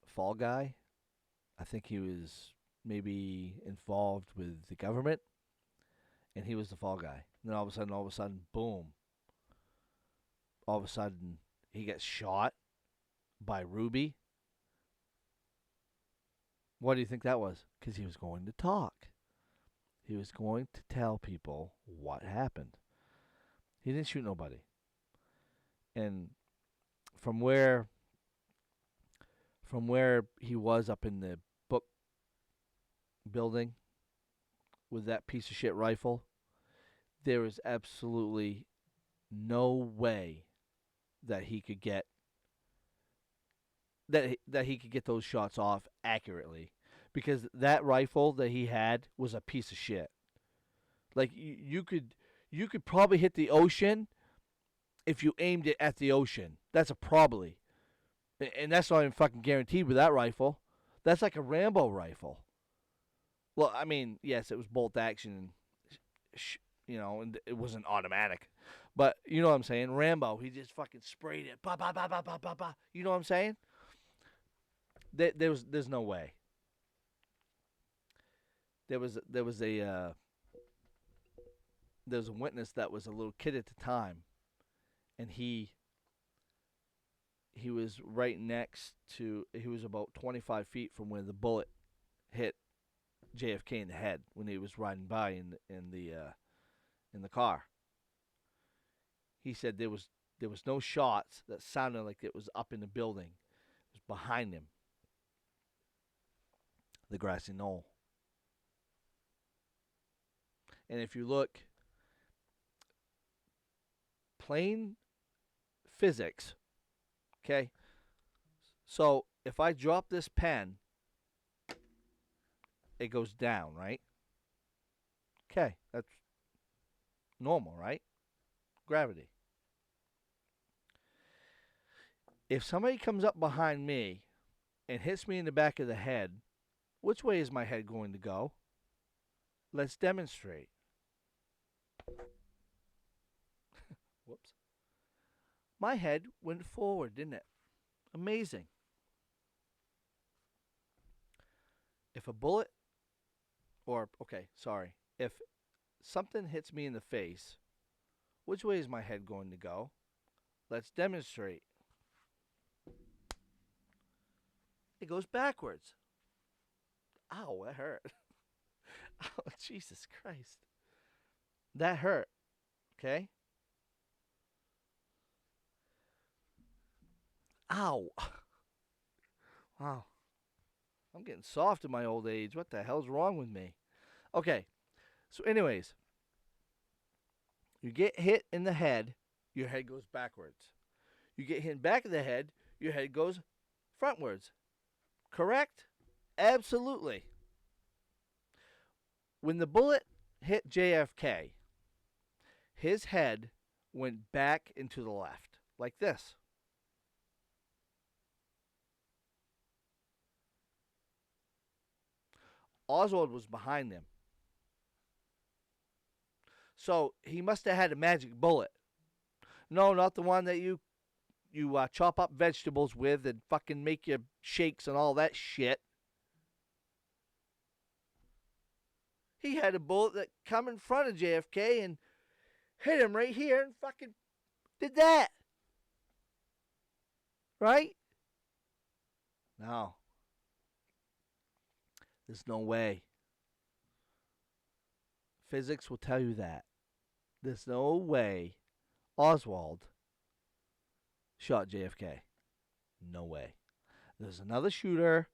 fall guy. I think he was maybe involved with the government, and he was the fall guy. And then all of a sudden, boom! All of a sudden, he gets shot by Ruby. What do you think that was? Because he was going to talk. He was going to tell people what happened. He didn't shoot nobody. And from where from where he was up in the book building with that piece of shit rifle, there is absolutely no way that he could get that he could get those shots off accurately because that rifle that he had was a piece of shit. Like you could probably hit the ocean if you aimed it at the ocean. That's a probably. And that's not even fucking guaranteed with that rifle. That's like a Rambo rifle. Well, I mean, yes, it was bolt action, and it wasn't automatic. But you know what I'm saying? Rambo, he just fucking sprayed it. Ba ba ba ba ba ba ba. You know what I'm saying? There's no way. There was there was a witness that was a little kid at the time, and he was right next to. He was about 25 feet from where the bullet hit JFK in the head when he was riding by in the car. He said there was no shots that sounded like it was up in the building. It was behind him, the grassy knoll. And if you look, plain physics, okay? So if I drop this pen, it goes down, right? Okay, that's normal, right? Gravity. If somebody comes up behind me and hits me in the back of the head, which way is my head going to go? Let's demonstrate. Whoops. My head went forward, didn't it? Amazing. If a bullet, or, okay, sorry, if something hits me in the face, which way is my head going to go? Let's demonstrate. It goes backwards. Ow, that hurt. Oh, Jesus Christ. That hurt. Okay? Ow. Wow. I'm getting soft in my old age. What the hell's wrong with me? Okay. So, anyways, you get hit in the head, your head goes backwards. You get hit in the back of the head, your head goes frontwards. Correct? Absolutely. When the bullet hit JFK, his head went back into the left, like this. Oswald was behind them. So he must have had a magic bullet. No, not the one that you chop up vegetables with and fucking make your shakes and all that shit. He had a bullet that come in front of JFK and hit him right here and fucking did that. Right? No. There's no way. Physics will tell you that. There's no way Oswald shot JFK. No way. There's another shooter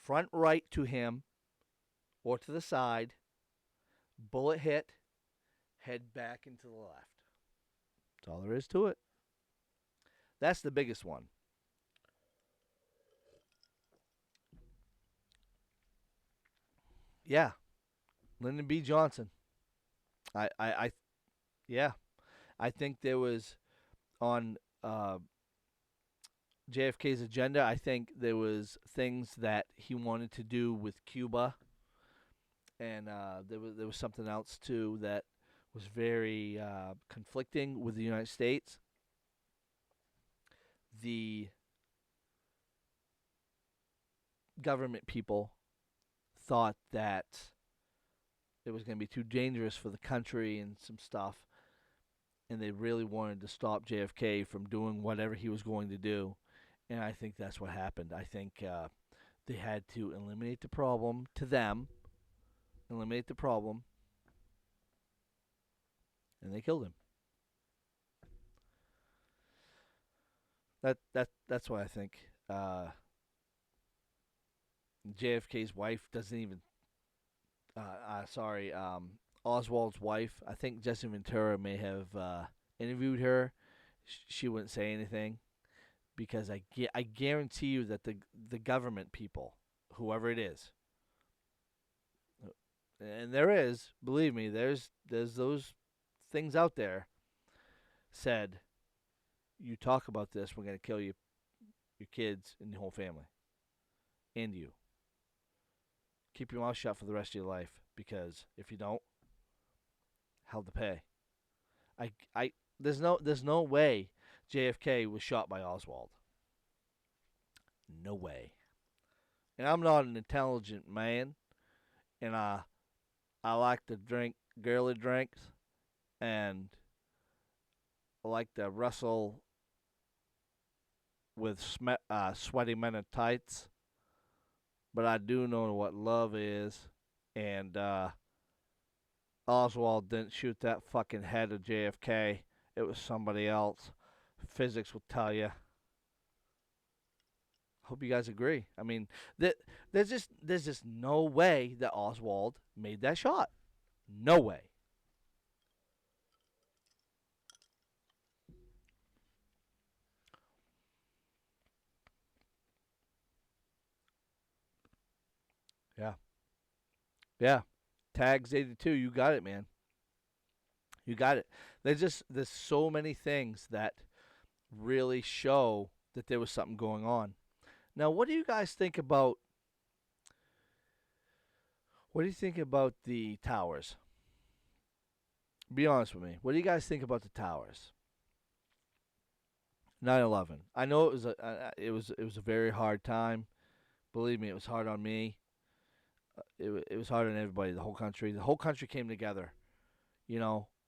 front right to him or to the side. Bullet hit, head back into the left. That's all there is to it. That's the biggest one. Yeah, Lyndon B. Johnson. I yeah, I think there was on JFK's agenda. I think there was things that he wanted to do with Cuba, and there was something else too that was very conflicting with the United States. The government people thought that it was going to be too dangerous for the country and some stuff, and they really wanted to stop JFK from doing whatever he was going to do. And I think that's what happened. I think they had to eliminate the problem to them, eliminate the problem, and they killed him. That's what I think. JFK's wife doesn't even. Sorry, Oswald's wife. I think Jesse Ventura may have interviewed her. She wouldn't say anything because I guarantee you that the government people, whoever it is, and there is, believe me, there's those things out there, said, you talk about this, we're gonna kill you, your kids, and your whole family, and you. Keep your mouth shut for the rest of your life because if you don't, hell to pay. I there's no way JFK was shot by Oswald. No way. And I'm not an intelligent man, and I like to drink girly drinks, and I like to wrestle with sweaty men in tights. But I do know what love is, and Oswald didn't shoot that fucking head of JFK. It was somebody else. Physics will tell you. Hope you guys agree. I mean, that there's just no way that Oswald made that shot. No way. Yeah. Yeah. Tags 82. You got it, man. You got it. There's so many things that really show that there was something going on. Now, what do you think about the towers? Be honest with me. What do you guys think about the towers? 9/11. I know it was a very hard time. Believe me, it was hard on me. It was hard on everybody. The whole country. The whole country came together.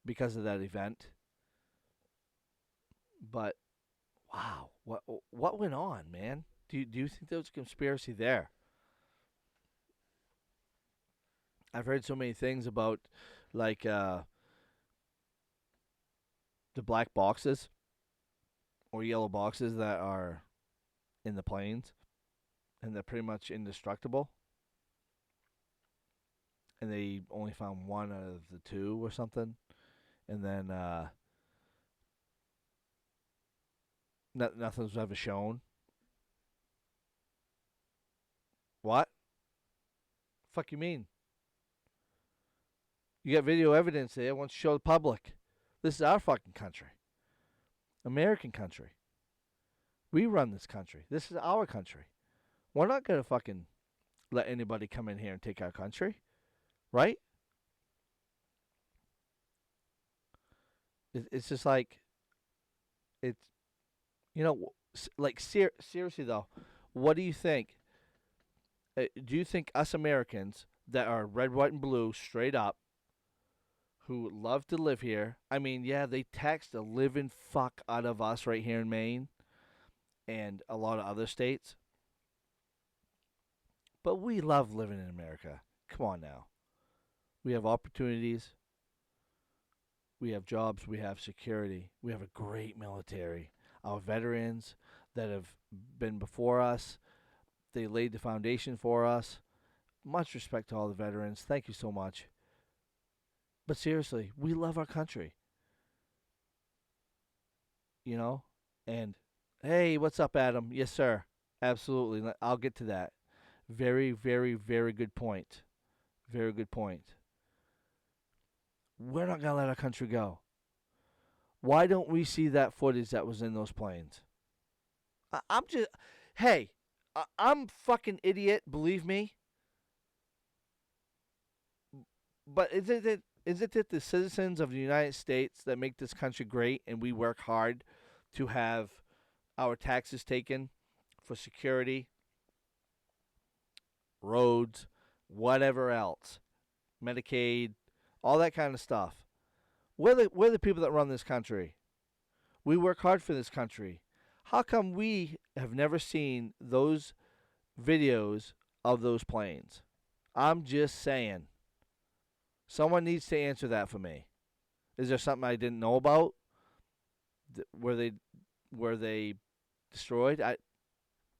Because of that event. But wow, what went on, man? Do you think there was a conspiracy there? I've heard so many things about, like, the black boxes or yellow boxes that are in the planes, and they're pretty much indestructible. And they only found one out of the two or something. And then nothing was ever shown. What? Fuck you mean? You got video evidence there. Why don't you show the public? This is our fucking country, American country. We run this country. This is our country. We're not gonna fucking let anybody come in here and take our country, right? It's just like it's like seriously though, what do you think? Do you think us Americans that are red, white, and blue straight up, who love to live here? I mean, yeah, they tax the living fuck out of us right here in Maine and a lot of other states, but we love living in America. Come on now, we have opportunities, we have jobs, we have security, we have a great military. Our veterans that have been before us, they laid the foundation for us. Much respect to all the veterans. Thank you so much. But seriously, we love our country, you know? And hey, what's up, Adam? Yes, sir. Absolutely. I'll get to that. Very, very, very good point. Very good point. We're not going to let our country go. Why don't we see that footage that was in those planes? I'm just, hey, I'm fucking idiot, believe me. But is it the citizens of the United States that make this country great, and we work hard to have our taxes taken for security, roads, whatever else, Medicaid, all that kind of stuff? We're the people that run this country. We work hard for this country. How come we have never seen those videos of those planes? I'm just saying. Someone needs to answer that for me. Is there something I didn't know about? Were they destroyed?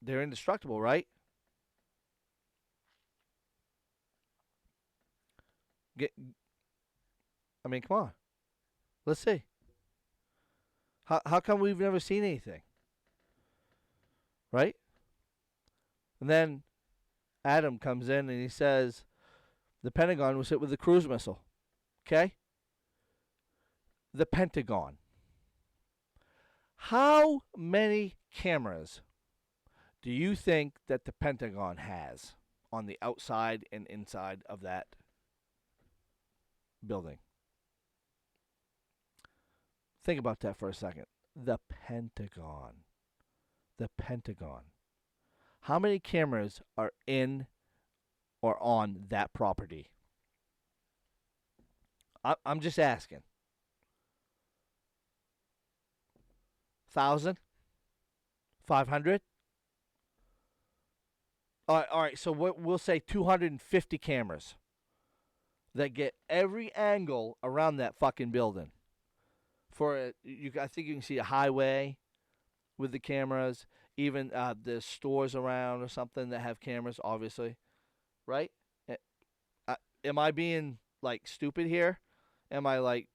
They're indestructible, right? Get, I mean, come on. Let's see. How come we've never seen anything, right? And then Adam comes in and he says the Pentagon was hit with a cruise missile. Okay? The Pentagon. How many cameras do you think that the Pentagon has on the outside and inside of that building? Think about that for a second. The Pentagon. The Pentagon. How many cameras are in or on that property? I'm just asking. 1,000? 500? All right. So we'll say 250 cameras that get every angle around that fucking building. I think you can see a highway with the cameras. Even there's stores around or something that have cameras, obviously, right? A- am I being like stupid here? Am I like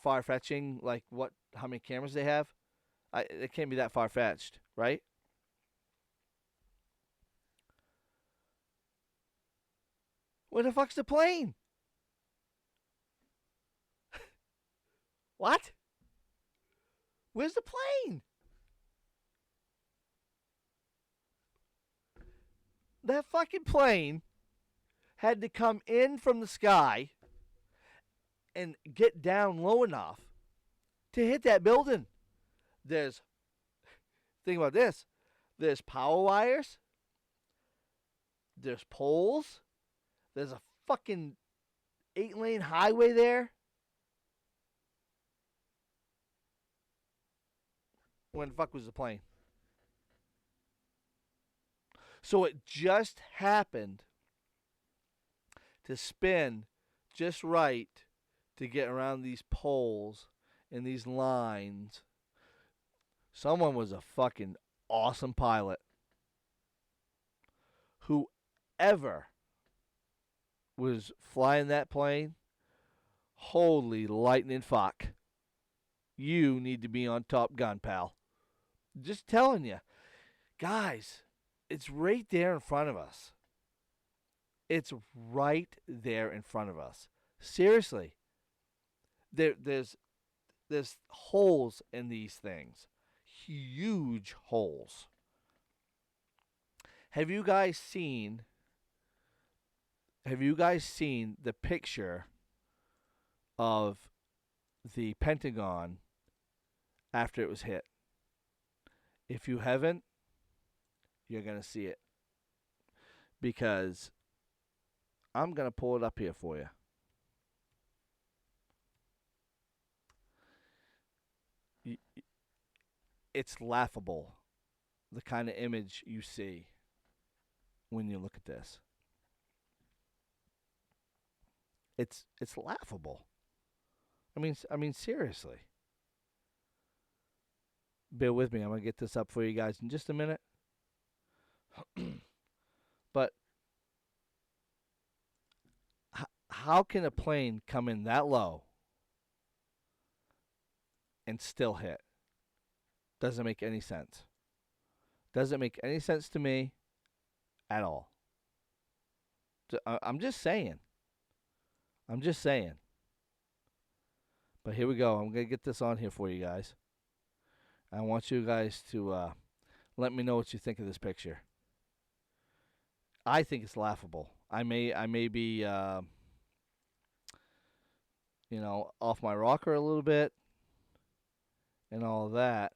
far fetching? Like what? How many cameras they have? It can't be that far fetched, right? Where the fuck's the plane? What? Where's the plane? That fucking plane had to come in from the sky and get down low enough to hit that building. There's think about this. There's power wires, there's poles, there's a fucking 8-lane highway there. When the fuck was the plane? So it just happened to spin just right to get around these poles and these lines. Someone was a fucking awesome pilot. Whoever was flying that plane, holy lightning fuck. You need to be on Top Gun, pal. Just telling you. Guys, it's right there in front of us. It's right there in front of us. Seriously. There's holes in these things. Huge holes. Have you guys seen the picture of the Pentagon after it was hit? If you haven't, you're going to see it because I'm going to pull it up here for you. It's laughable, the kind of image you see when you look at this. It's laughable. I mean seriously. Bear with me. I'm going to get this up for you guys in just a minute. But how can a plane come in that low and still hit? Doesn't make any sense. Doesn't make any sense to me at all. I'm just saying. I'm just saying. But here we go. I'm going to get this on here for you guys. I want you guys to let me know what you think of this picture. I think it's laughable. I may be off my rocker a little bit and all of that.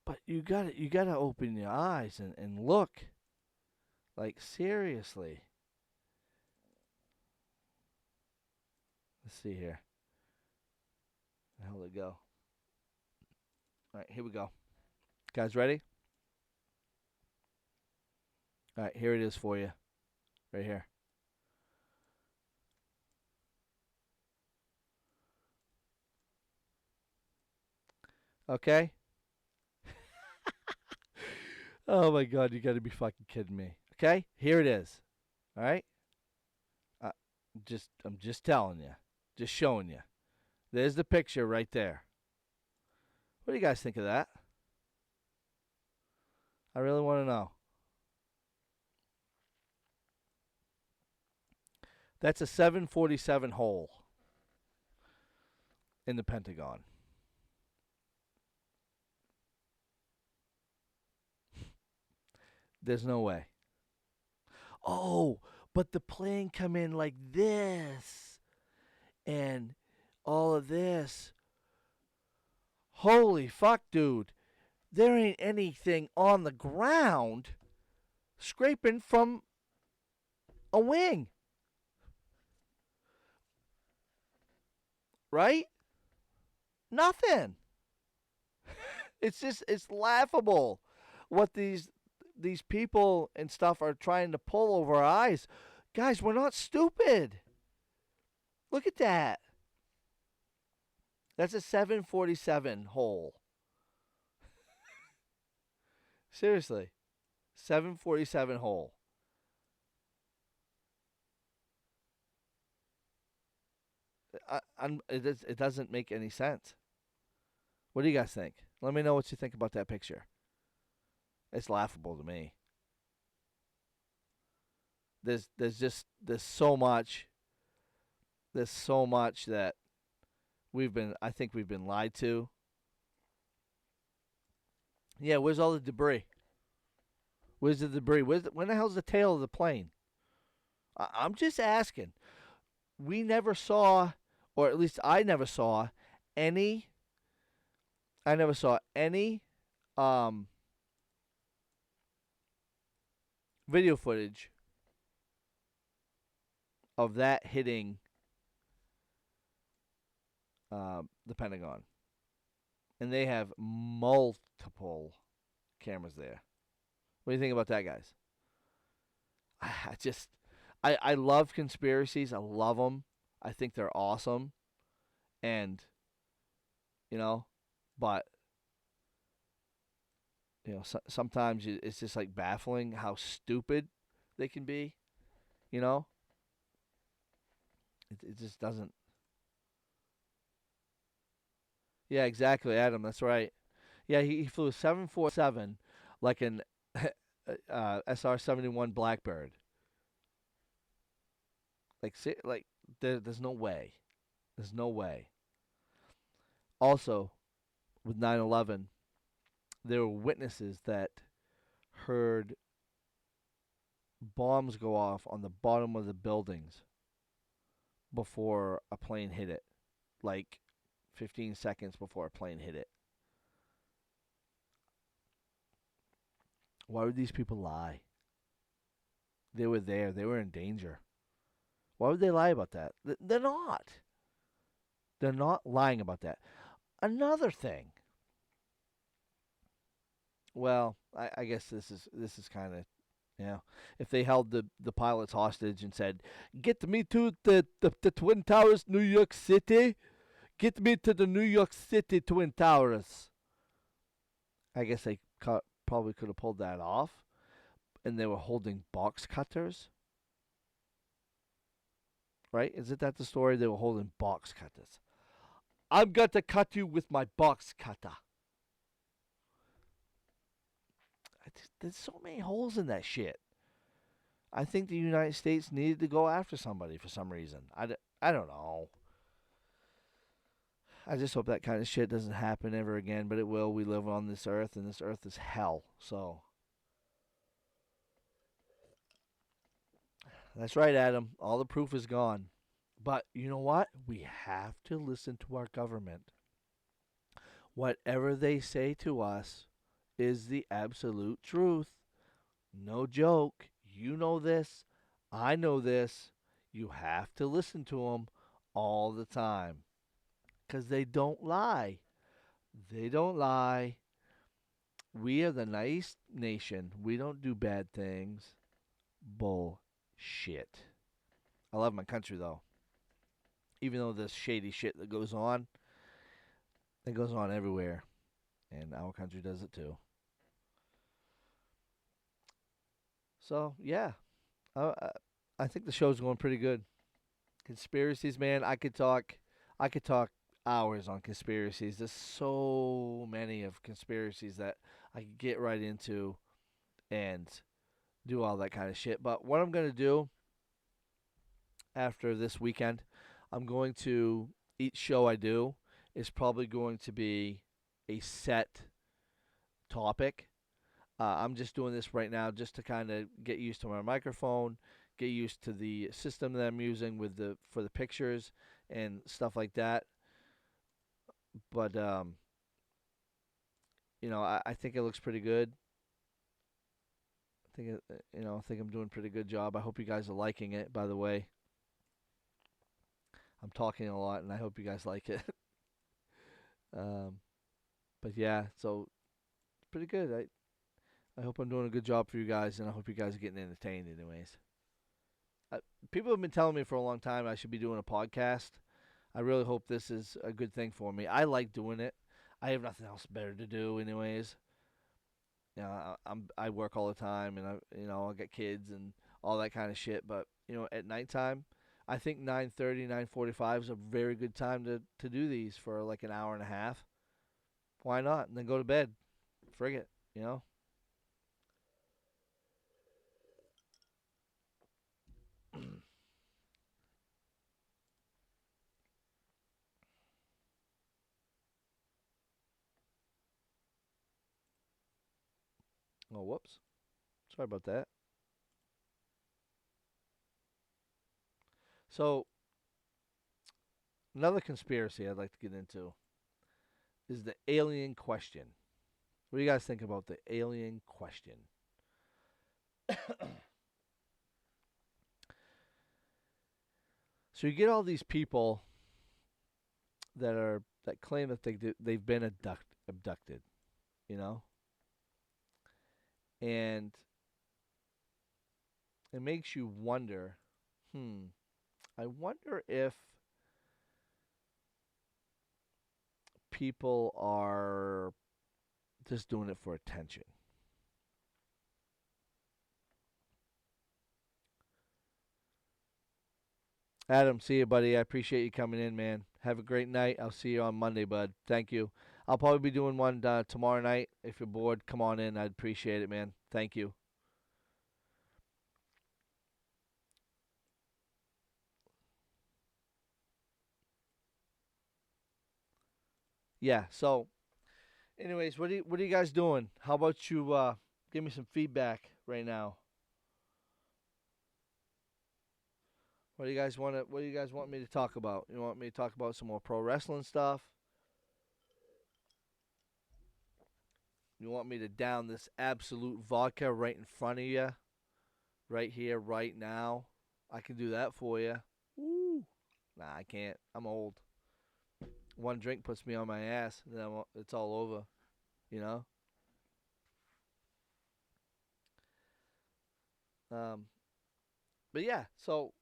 But you gotta open your eyes and look. Like seriously. Let's see here. How did it go? Alright, here we go. Guys ready? Alright, here it is for you. Right here. Okay? Oh my god, you gotta be fucking kidding me. Okay? Here it is. Alright? Uh, I'm just telling you. Just showing you. There's the picture right there. What do you guys think of that? I really want to know. That's a 747 hole in the Pentagon. There's no way. Oh, but the plane come in like this and all of this. Holy fuck, dude. There ain't anything on the ground scraping from a wing. Right? Nothing. It's laughable what these people and stuff are trying to pull over our eyes. Guys, we're not stupid. Look at that. That's a 747 hole. Seriously, 747 hole. It doesn't make any sense. What do you guys think? Let me know what you think about that picture. It's laughable to me. There's so much that I think we've been lied to. Yeah, where's all the debris? Where's the debris? When the hell's the tail of the plane? I'm just asking. We never saw, or at least any. I never saw any um, video footage of that hitting the Pentagon, and they have multiple cameras there. What do you think about that, guys? I just, I love conspiracies. I love them. I think they're awesome, and you know, but sometimes it's just like baffling how stupid they can be. You know, it just doesn't. Yeah, exactly, Adam. That's right. Yeah, he flew a 747 like an SR-71 Blackbird. Like there's no way. There's no way. Also, with 9/11, there were witnesses that heard bombs go off on the bottom of the buildings before a plane hit it, like 15 seconds before a plane hit it. Why would these people lie? They were there. They were in danger. Why would they lie about that? They're not. They're not lying about that. Another thing. Well, I guess this is kind of if they held the pilots hostage and said, "Get me to the Twin Towers, New York City. Get me to the New York City Twin Towers." I guess they probably could have pulled that off, and they were holding box cutters, right? Isn't that the story? They were holding box cutters. I'm going to cut you with my box cutter. There's so many holes in that shit. I think the United States needed to go after somebody for some reason. I don't know. I just hope that kind of shit doesn't happen ever again, but it will. We live on this earth, and this earth is hell. So that's right, Adam. All the proof is gone. But you know what? We have to listen to our government. Whatever they say to us is the absolute truth. No joke. You know this. I know this. You have to listen to them all the time because they don't lie. They don't lie. We are the nice nation. We don't do bad things. Bullshit. I love my country though. Even though there's shady shit that goes on, it goes on everywhere. And our country does it too. So, yeah. I, I think the show's going pretty good. Conspiracies, man. I could talk hours on conspiracies. There's so many of conspiracies that I could get right into and do all that kind of shit. But what I'm going to do after this weekend, I'm going to each show I do is probably going to be a set topic. I'm just doing this right now just to kind of get used to my microphone, get used to the system that I'm using with the for the pictures and stuff like that. But I think it looks pretty good. I think I'm doing a pretty good job. I hope you guys are liking it. By the way, I'm talking a lot, and I hope you guys like it. um, but yeah, so it's pretty good. I hope I'm doing a good job for you guys, and I hope you guys are getting entertained. Anyways, uh, people have been telling me for a long time I should be doing a podcast. I really hope this is a good thing for me. I like doing it. I have nothing else better to do, anyways. I work all the time, and I got kids and all that kind of shit. But at nighttime, I think 9:30, 9:45 is a very good time to do these for like an hour and a half. Why not? And then go to bed. Frig it, you know. Oh, whoops. Sorry about that. So another conspiracy I'd like to get into is the alien question. What do you guys think about the alien question? So you get all these people that claim that they've been abducted, you know, and it makes you wonder. I wonder if people are just doing it for attention. Adam, see you, buddy. I appreciate you coming in, man. Have a great night. I'll see you on Monday, bud. Thank you. I'll probably be doing one tomorrow night. If you're bored, come on in. I'd appreciate it, man. Thank you. Yeah. So, anyways, what are you guys doing? How about you give me some feedback right now? What do you guys want me to talk about? You want me to talk about some more pro wrestling stuff? You want me to down this absolute vodka right in front of you, right here, right now? I can do that for you. Woo. Nah, I can't. I'm old. One drink puts me on my ass, and then it's all over. You know. Um, but yeah. So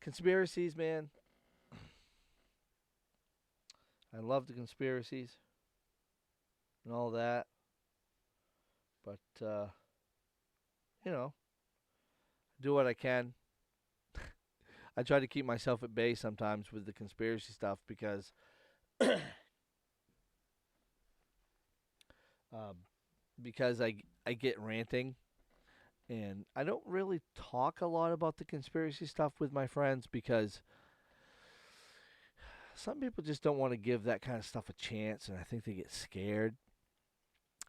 conspiracies, man. I love the conspiracies and all that. But you know, do what I can. I try to keep myself at bay sometimes with the conspiracy stuff um, because I get ranting, and I don't really talk a lot about the conspiracy stuff with my friends because some people just don't want to give that kind of stuff a chance, and I think they get scared,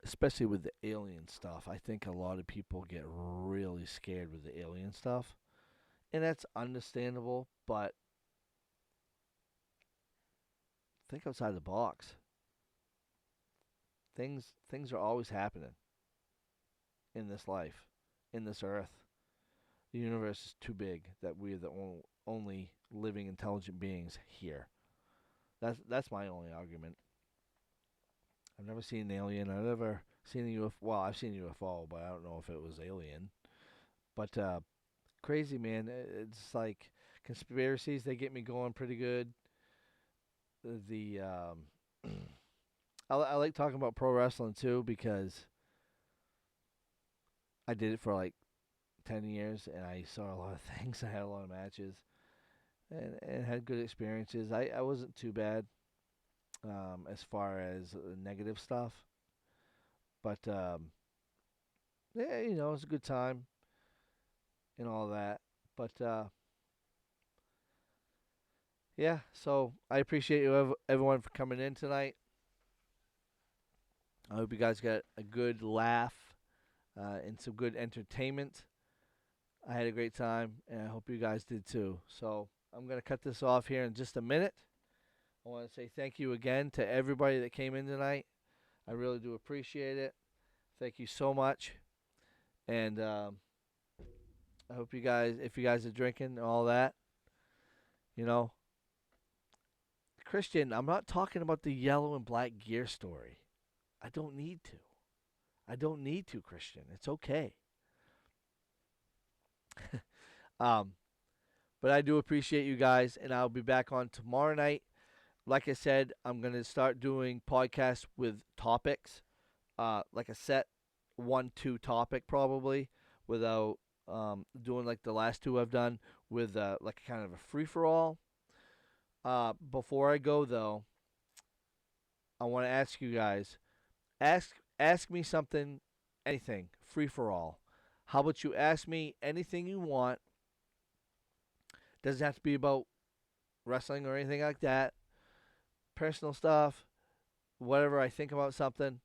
especially with the alien stuff. I think a lot of people get really scared with the alien stuff, and that's understandable, but think outside the box. Things are always happening in this life, in this earth. The universe is too big that we're the only living intelligent beings here. That's my only argument. I've never seen an alien. I've never seen a UFO. Well, I've seen a UFO, but I don't know if it was alien. But crazy, man. It's like conspiracies. They get me going pretty good. The I like talking about pro wrestling too because I did it for like 10 years and I saw a lot of things. I had a lot of matches and had good experiences. I wasn't too bad as far as negative stuff, but yeah, it was a good time and all that. But yeah, so I appreciate everyone for coming in tonight. I hope you guys got a good laugh and some good entertainment. I had a great time, and I hope you guys did too. So I'm gonna cut this off here in just a minute. I want to say thank you again to everybody that came in tonight. I really do appreciate it. Thank you so much, and I hope you guys, if you guys are drinking and all that, you know, Christian, I'm not talking about the yellow and black gear story. I don't need to. I don't need to, Christian. It's okay. um, but I do appreciate you guys, and I'll be back on tomorrow night. Like I said, I'm gonna start doing podcasts with topics. like a set 1-2 topic probably without doing like the last two I've done with like kind of a free for all. Before I go though, I want to ask you guys ask me something, anything, free for all. How about you ask me anything you want? Doesn't have to be about wrestling or anything like that. Personal stuff, whatever I think about something.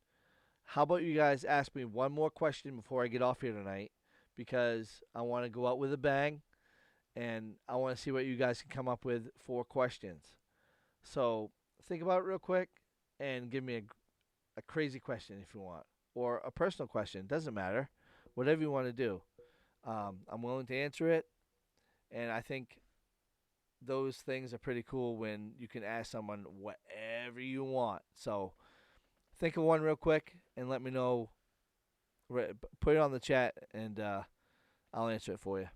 How about you guys ask me one more question before I get off here tonight? Because I want to go out with a bang and I want to see what you guys can come up with for questions. So think about it real quick and give me a crazy question if you want, or a personal question. Doesn't matter. Whatever you want to do. I'm willing to answer it. And I think those things are pretty cool when you can ask someone whatever you want. So think of one real quick and let me know. Put it on the chat and I'll answer it for you.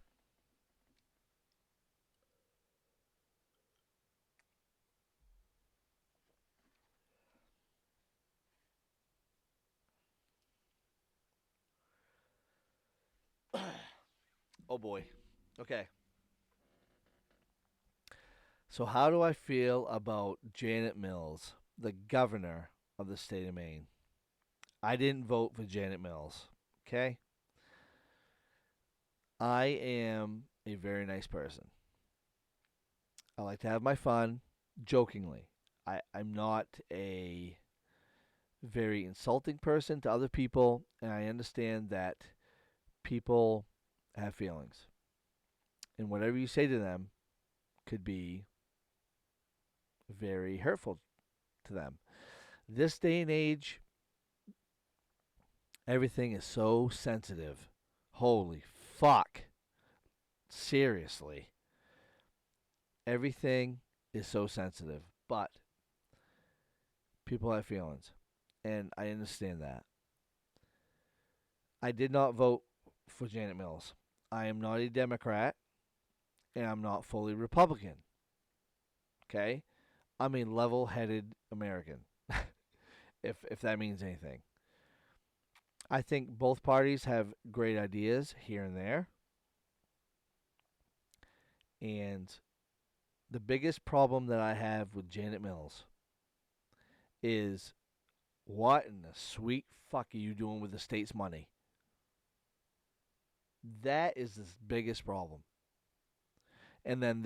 Oh boy. Okay. So how do I feel about Janet Mills, the governor of the state of Maine? I didn't vote for Janet Mills. Okay? I am a very nice person. I like to have my fun, jokingly. I'm not a very insulting person to other people, and I understand that people have feelings. And whatever you say to them could be very hurtful to them. This day and age, everything is so sensitive. Holy fuck. Seriously. Everything is so sensitive. But people have feelings. And I understand that. I did not vote for Janet Mills. I am not a Democrat. And I'm not fully Republican. Okay? I'm a level headed American. if that means anything. I think both parties have great ideas here and there. And the biggest problem that I have with Janet Mills is what in the sweet fuck are you doing with the state's money? That is the biggest problem. And then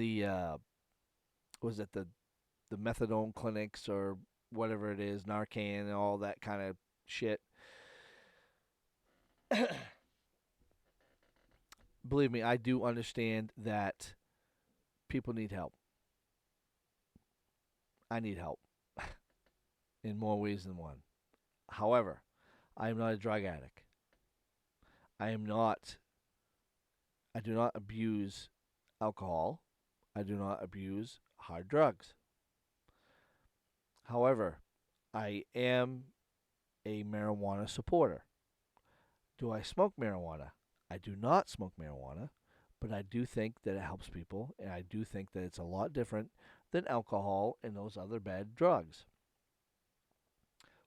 was it the methadone clinics or whatever it is, Narcan and all that kind of shit. Believe me, I do understand that people need help. I need help in more ways than one. However, I am not a drug addict. I am not I do not abuse alcohol. I do not abuse hard drugs. However, I am a marijuana supporter. Do I smoke marijuana? I do not smoke marijuana, but I do think that it helps people, and I do think that it's a lot different than alcohol and those other bad drugs.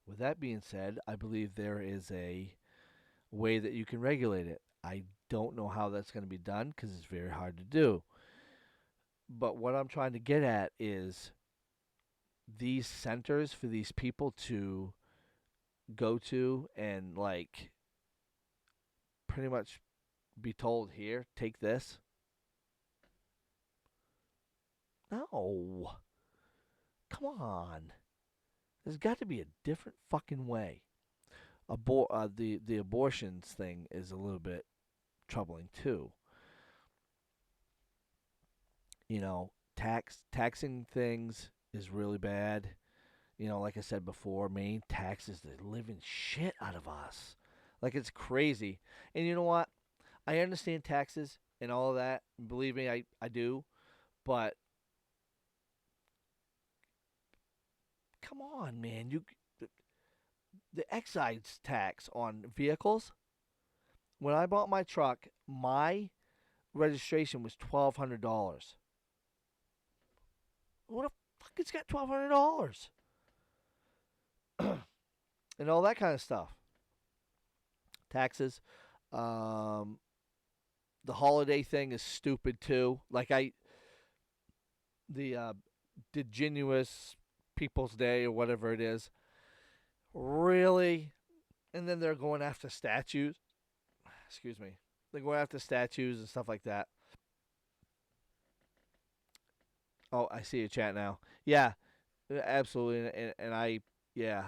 With that being said, I believe there is a way that you can regulate it. I don't know how that's going to be done because it's very hard to do. But what I'm trying to get at is these centers for these people to go to and like pretty much be told, here, take this. No. Come on. There's got to be a different fucking way. The abortions thing is a little bit troubling too. You know, taxing things is really bad. You know, like I said before, Maine taxes the living shit out of us. Like it's crazy. And you know what? I understand taxes and all of that. Believe me, I do. But come on, man. The excise tax on vehicles. When I bought my truck, my registration was $1,200. What the fuck has got $1,200? And all that kind of stuff. taxes. Um, the holiday thing is stupid too. Like the Diginuous People's Day or whatever it is. Really? And then they're going after statues. Excuse me. They're going after statues and stuff like that. Oh, I see your chat now. Yeah, absolutely. And yeah,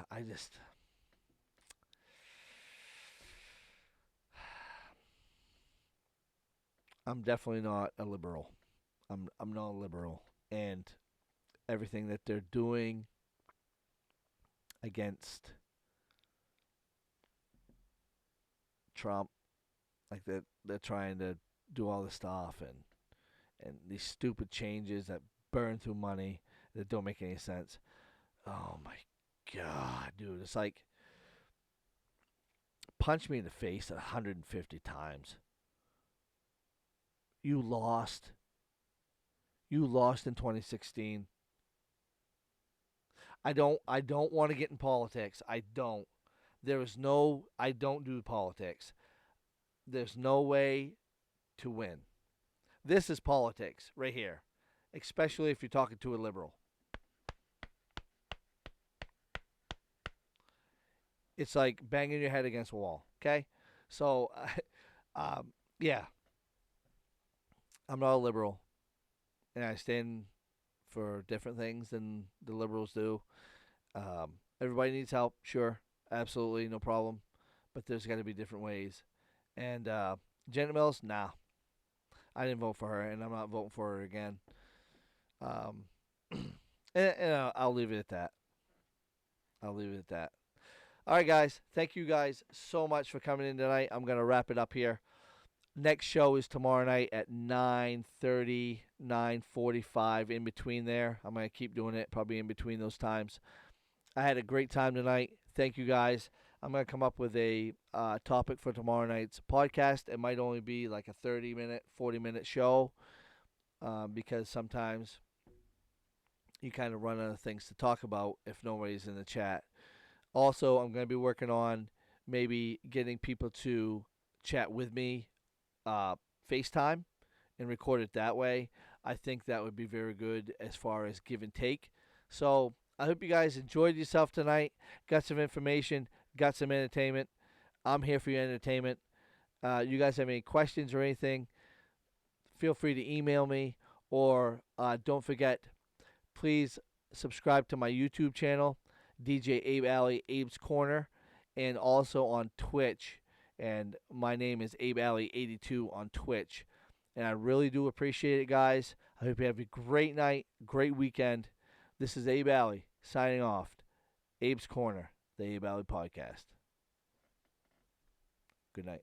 I'm definitely not a liberal. I'm not a liberal, and everything that they're doing against Trump, like they're trying to do all this stuff and these stupid changes that burn through money that don't make any sense. Oh my god, dude! It's like punch me in the face 150 times. You lost. You lost in 2016. I don't want to get in politics. I don't. There is no I don't do politics. There's no way to win. This is politics right here. Especially if you're talking to a liberal. It's like banging your head against a wall, okay? So yeah, I'm not a liberal and I stand for different things than the liberals do. Everybody needs help, sure, absolutely, no problem. But there's got to be different ways. And Janet Mills, nah, I didn't vote for her, and I'm not voting for her again. Um, and I'll leave it at that. I'll leave it at that. All right, guys. Thank you guys so much for coming in tonight. I'm gonna wrap it up here. Next show is tomorrow night at 9:30, 9:45. In between there, I'm gonna keep doing it probably in between those times. I had a great time tonight. Thank you guys. I'm going to come up with a topic for tomorrow night's podcast. It might only be like a 30-minute, 40-minute show because sometimes you kind of run out of things to talk about if nobody's in the chat. Also, I'm going to be working on maybe getting people to chat with me uh, FaceTime and record it that way. I think that would be very good as far as give and take. So I hope you guys enjoyed yourself tonight. Got some information, got some entertainment. I'm here for your entertainment. You guys have any questions or anything, feel free to email me. Or don't forget, please subscribe to my YouTube channel, DJ Abe Alley, Abe's Corner, and also on Twitch. And my name is Abe Alley 82 on Twitch. And I really do appreciate it, guys. I hope you have a great night, great weekend. This is Abe Alley signing off. Abe's Corner, the Abe Alley Podcast. Good night.